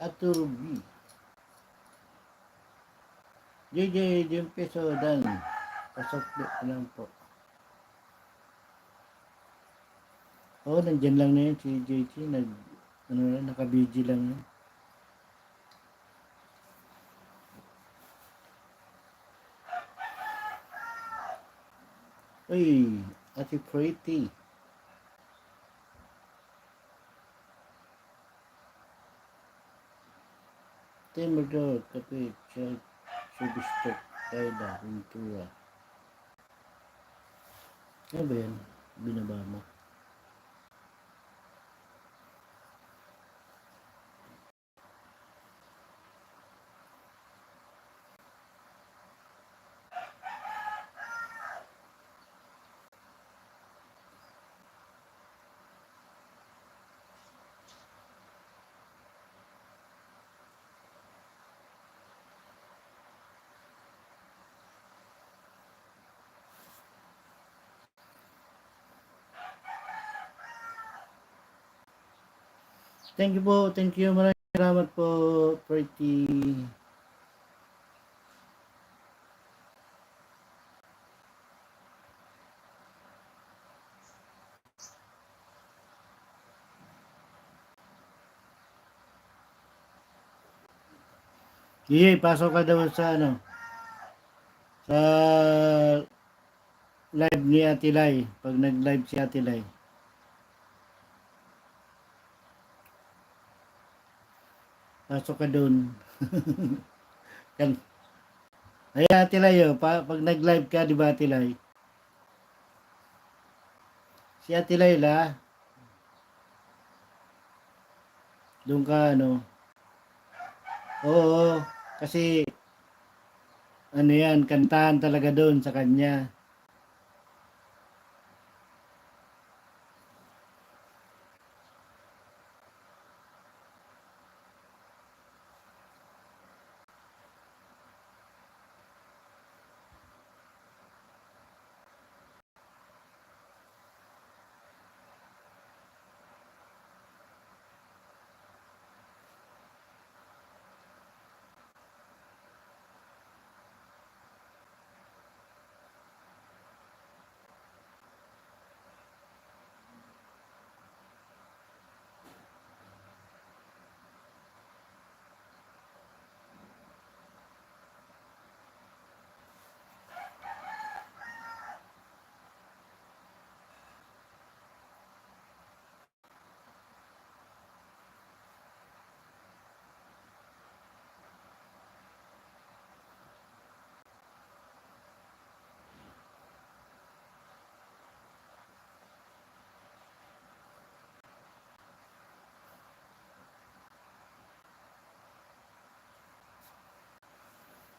Arturo B. JJ, yung peso dan. Pasok lang po. Nandyan lang na yun si JJ. Naka-BG lang yun. Uy, Ate Pretty. Temador, kape, chat, subistok, kaida, pintura. Ano ba yan? Binaba mo. Thank you po, thank you. Maraming salamat po, Pretty. Pasok ka daw sa sa live ni Ate Lai. Pag nag-live si Ate Lai. Pasok ka doon. Ay, Ate Lai, pag nag-live ka, di ba, Ate Lai? Si Ate Laila, doon ka, Oo, kasi, kantahan talaga doon sa kanya.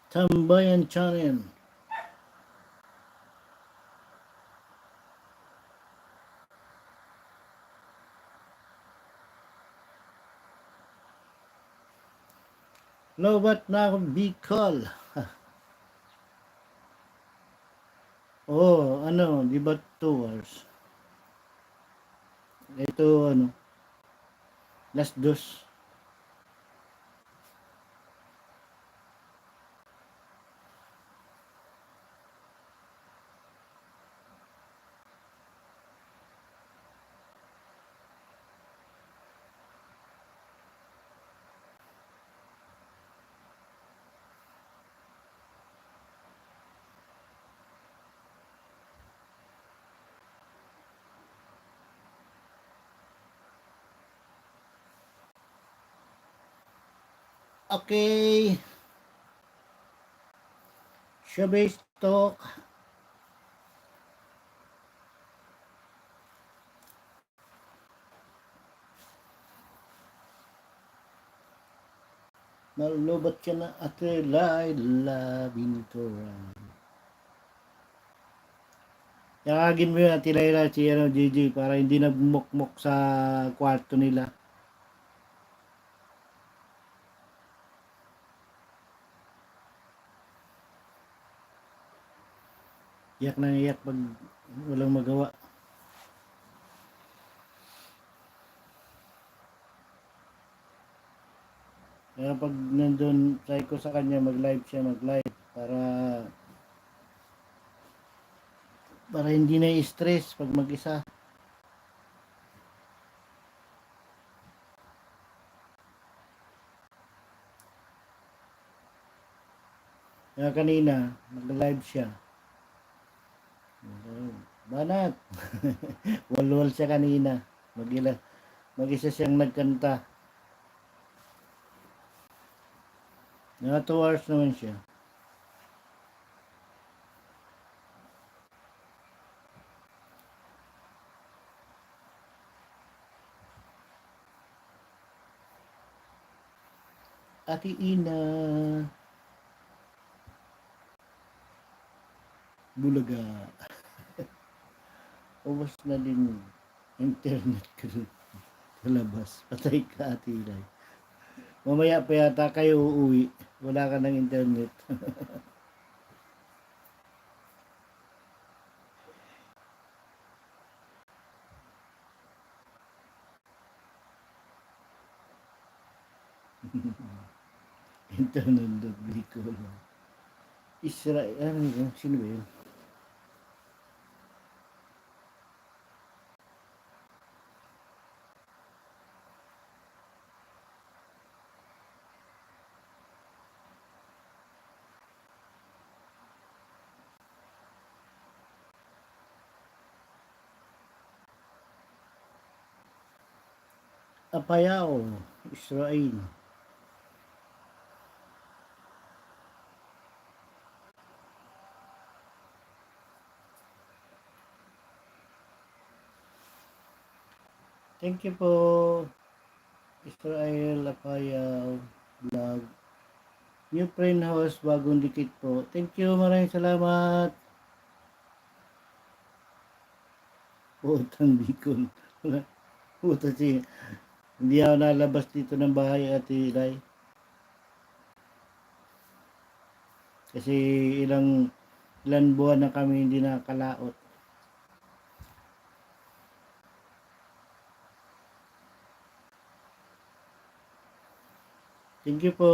Tambayan Channel. Lobat na ako Bicol. Oh, ano, di ba 2 hours? Ito, ano, last dos. Okay. Showbiz talk. Malubat ka na Ate Laila Binturan. Tawagin mo yun Ate Laila si ano, JJ para hindi nagmukmok sa kwarto nila. Iyak na iyak pag walang magawa. Kaya pag nandun, try ko sa kanya mag-live siya, mag-live para hindi na i-stress pag mag-isa. Kaya kanina, mag-live siya. Banat! Walwal siya kanina. Mag-isa siyang nagkanta. Mga 2 hours naman siya. Ate Ina. Bulaga. Ubos na din internet ko sa labas. Patay ka Ate Ina. Mamaya pa yata kayo uuwi. Wala ka ng internet. Internet ko lang. Israel. Ano yun? Sino ba yun? Apayao. Israel. Thank you po. Israel Apayao Vlog. New friend house, bagong dikit po. Thank you, maraming salamat. Utang Bicol. Puta si, hindi ako nalabas dito ng bahay Ate Ilay. Kasi ilan buwan na kami hindi nakalaot. Thank you po,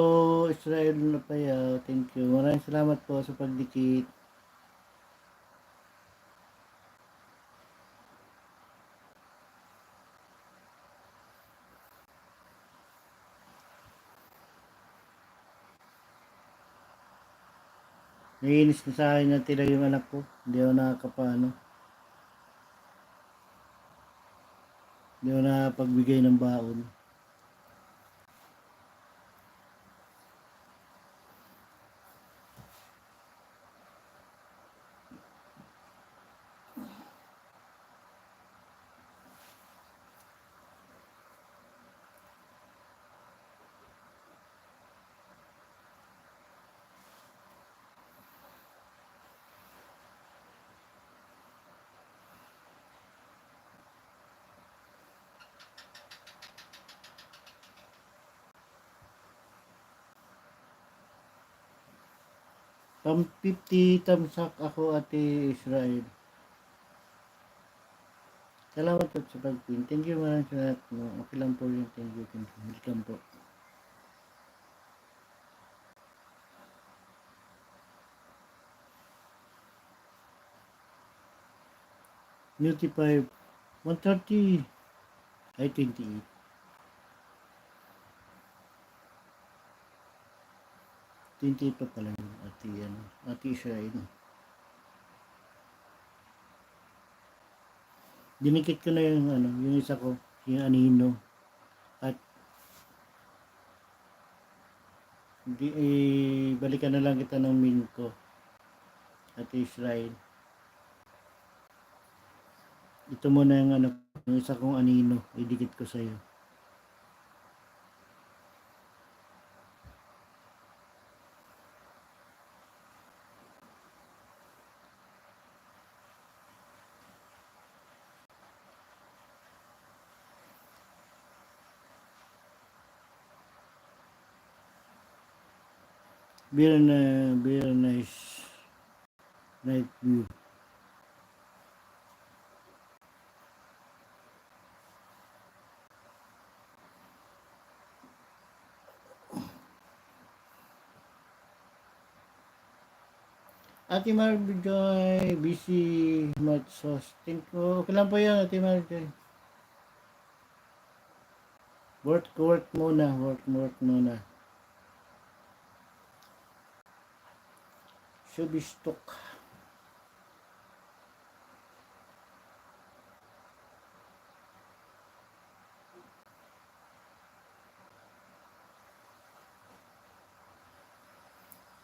Israel Napaya. Thank you. Maraming salamat po sa pagdikit. Naiinis na sa akin na tila yung anak ko. Hindi ako nakakapano. Hindi ako nakapagbigay ng baon. Pam 50 tamsak ako, Ate Israel. Salamat po sa pag-pin. Thank you maraming sa lahat mo. Okay lang po yun. Thank you. Welcome po. Multiply 130 ay 28. 28 pa pala yun, Ate Israel. Dinikit ko na yung isa ko, yung anino. At balikan na lang kita ng min ko, Ate Israel. Ito muna yung isa kong anino, idikit ko sa'yo. Very nice night view. Ate Marjoy, busy much sauce. Think ko, okay lang po yan, Ate Marjoy. Work muna. Shubistok.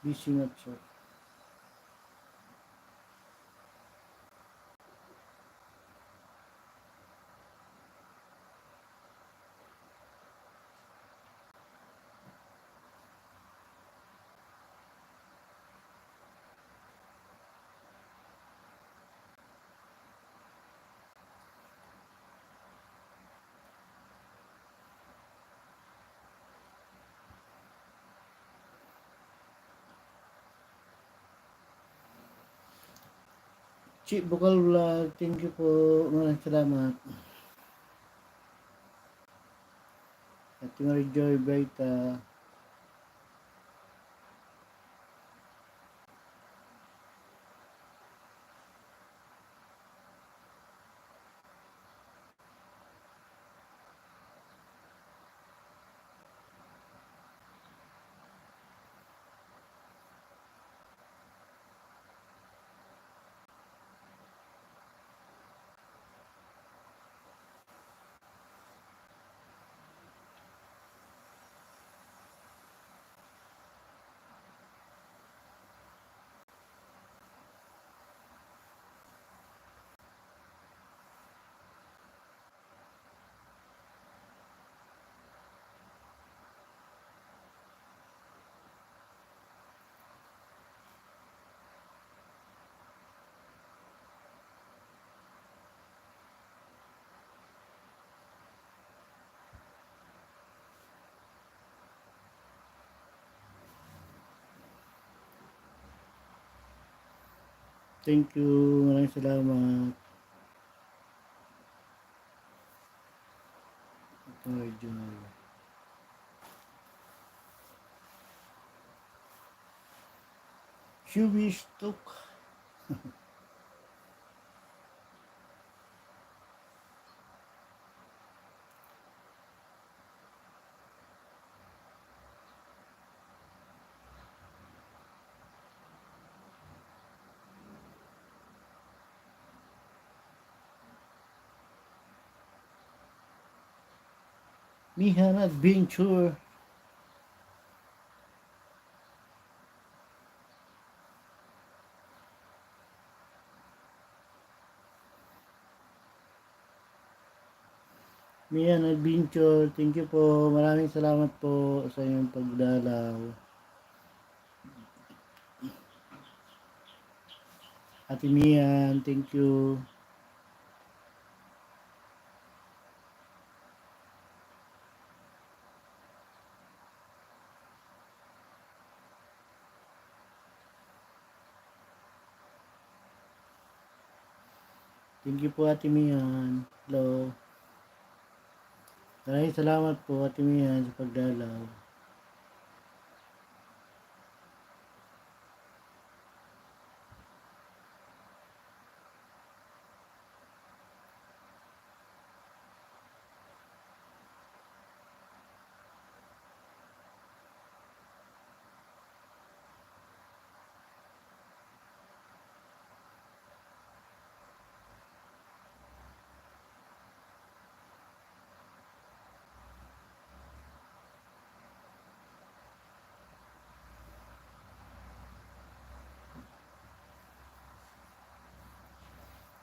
Busy much sauce. Chip Bukal Vlog, thank you po. Maraming salamat. Ate Marjoy Baita. Thank you. Maraming salamat. Ate Marjoy. Shubistok. Mihan Adventure. Mihan Adventure, thank you po. Maraming salamat po sa inyong pagdalaw. Ate Mian, thank you. Thank you po Ate Mian. Hello. Maraming salamat po Ate Mian sa pagdalaw.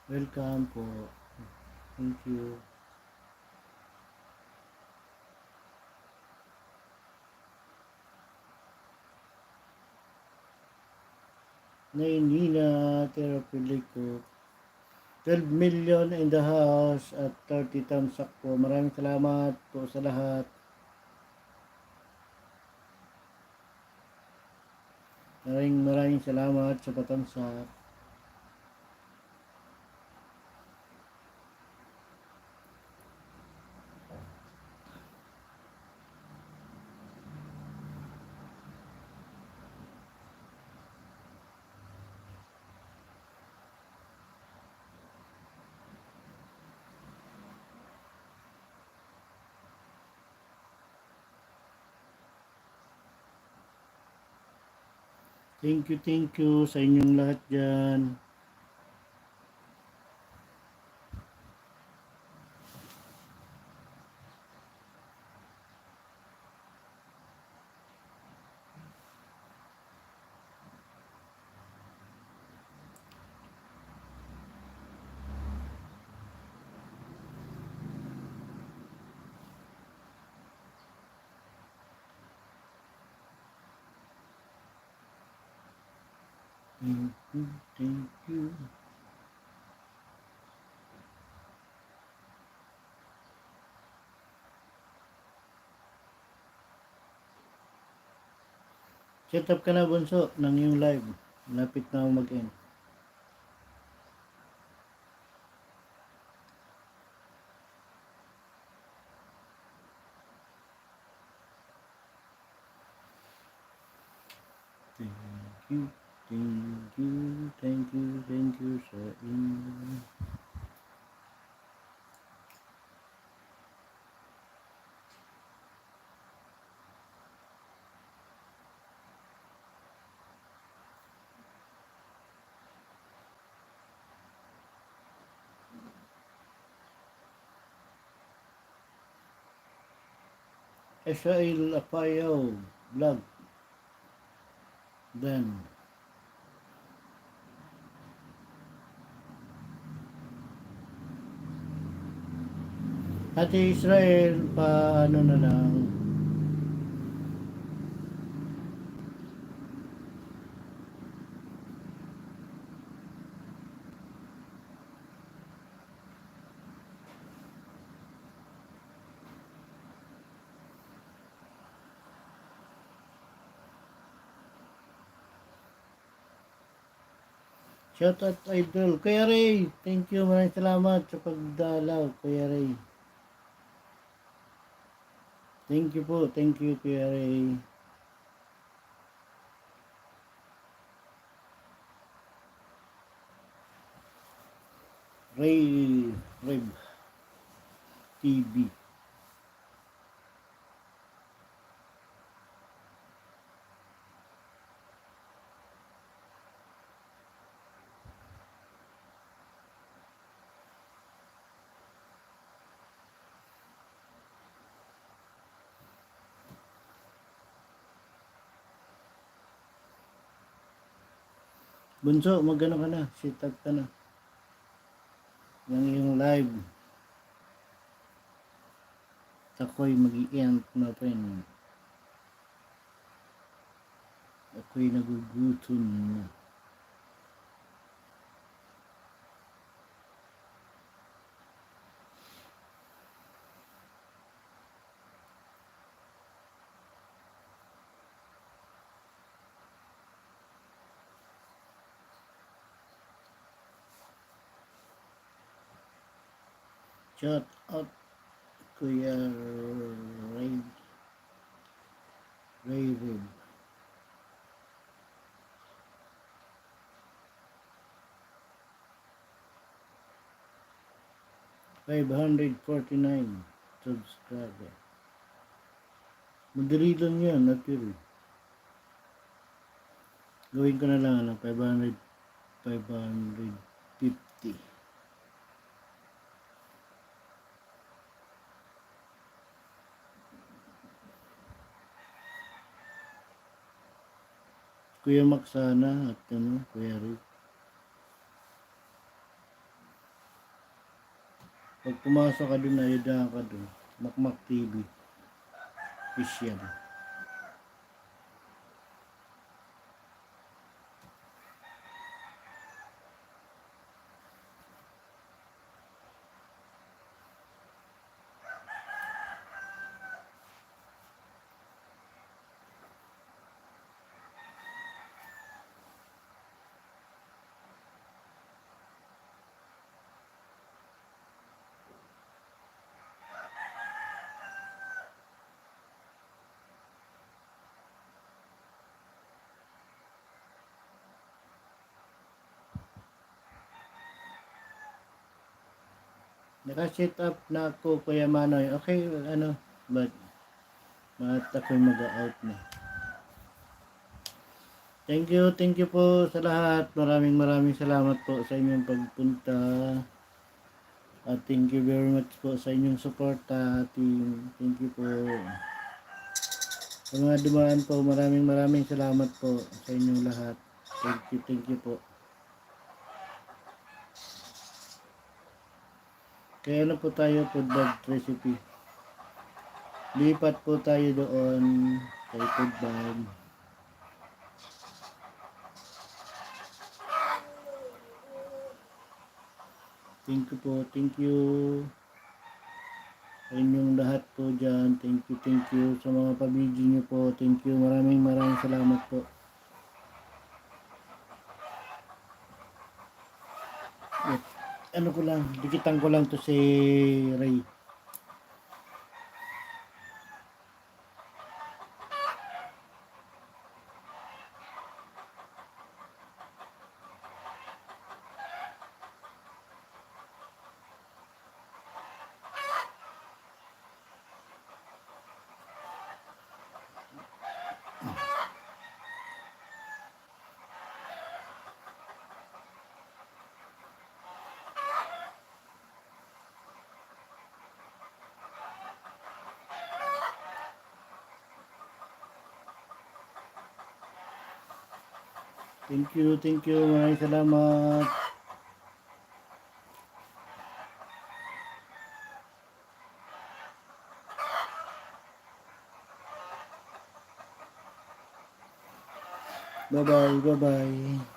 Welcome po. Thank you. Nainina therapy ko. 12 million in the house at 30 thumbs up po. Maraming salamat po sa lahat. Maraming salamat sa patamsak. Thank you sa inyong lahat dyan. Thank you. Set up ka na bunso ng yung live. Lapit na ako mag-end. Thank you sa inyo. Esrael Apayaw vlog. Then Ate Israel, paano na lang? Shout out Idol. Kuya Ray, thank you. Maraming salamat sa pagdalaw, Kuya Ray. Thank you po. Thank you, Kuya Ray. Ray TV. Bunso, magano ka na. Sit up ka na. Yung live. Ako'y mag-i-end na friend. Ako'y nagugutom na. Shout out Kuya Ray. Ray Ray. 549 subscriber. Madali lang yan, actually. Gawin ko na lang, 550. Kuya Max sana at Kuya Rick. Pag pumasok ka dun, ayudahan ka dun. Makmak TV. Official. Naka-set up na ako, Kuya Manoy. Okay, but ako'y mag-out na. Thank you po sa lahat. Maraming salamat po sa inyong pagpunta. At thank you very much po sa inyong suporta, team. Thank you po. Sa mga dumaan po, maraming salamat po sa inyong lahat. Thank you po. Kaya ano po tayo, food bag recipe. Lipat po tayo doon kay food bag. Thank you sa inyong lahat po dyan. Thank you sa mga pabidyo nyo po. Thank you, maraming salamat po. Dikitan ko lang to si Ray. Thank you, maraming salamat. Bye bye.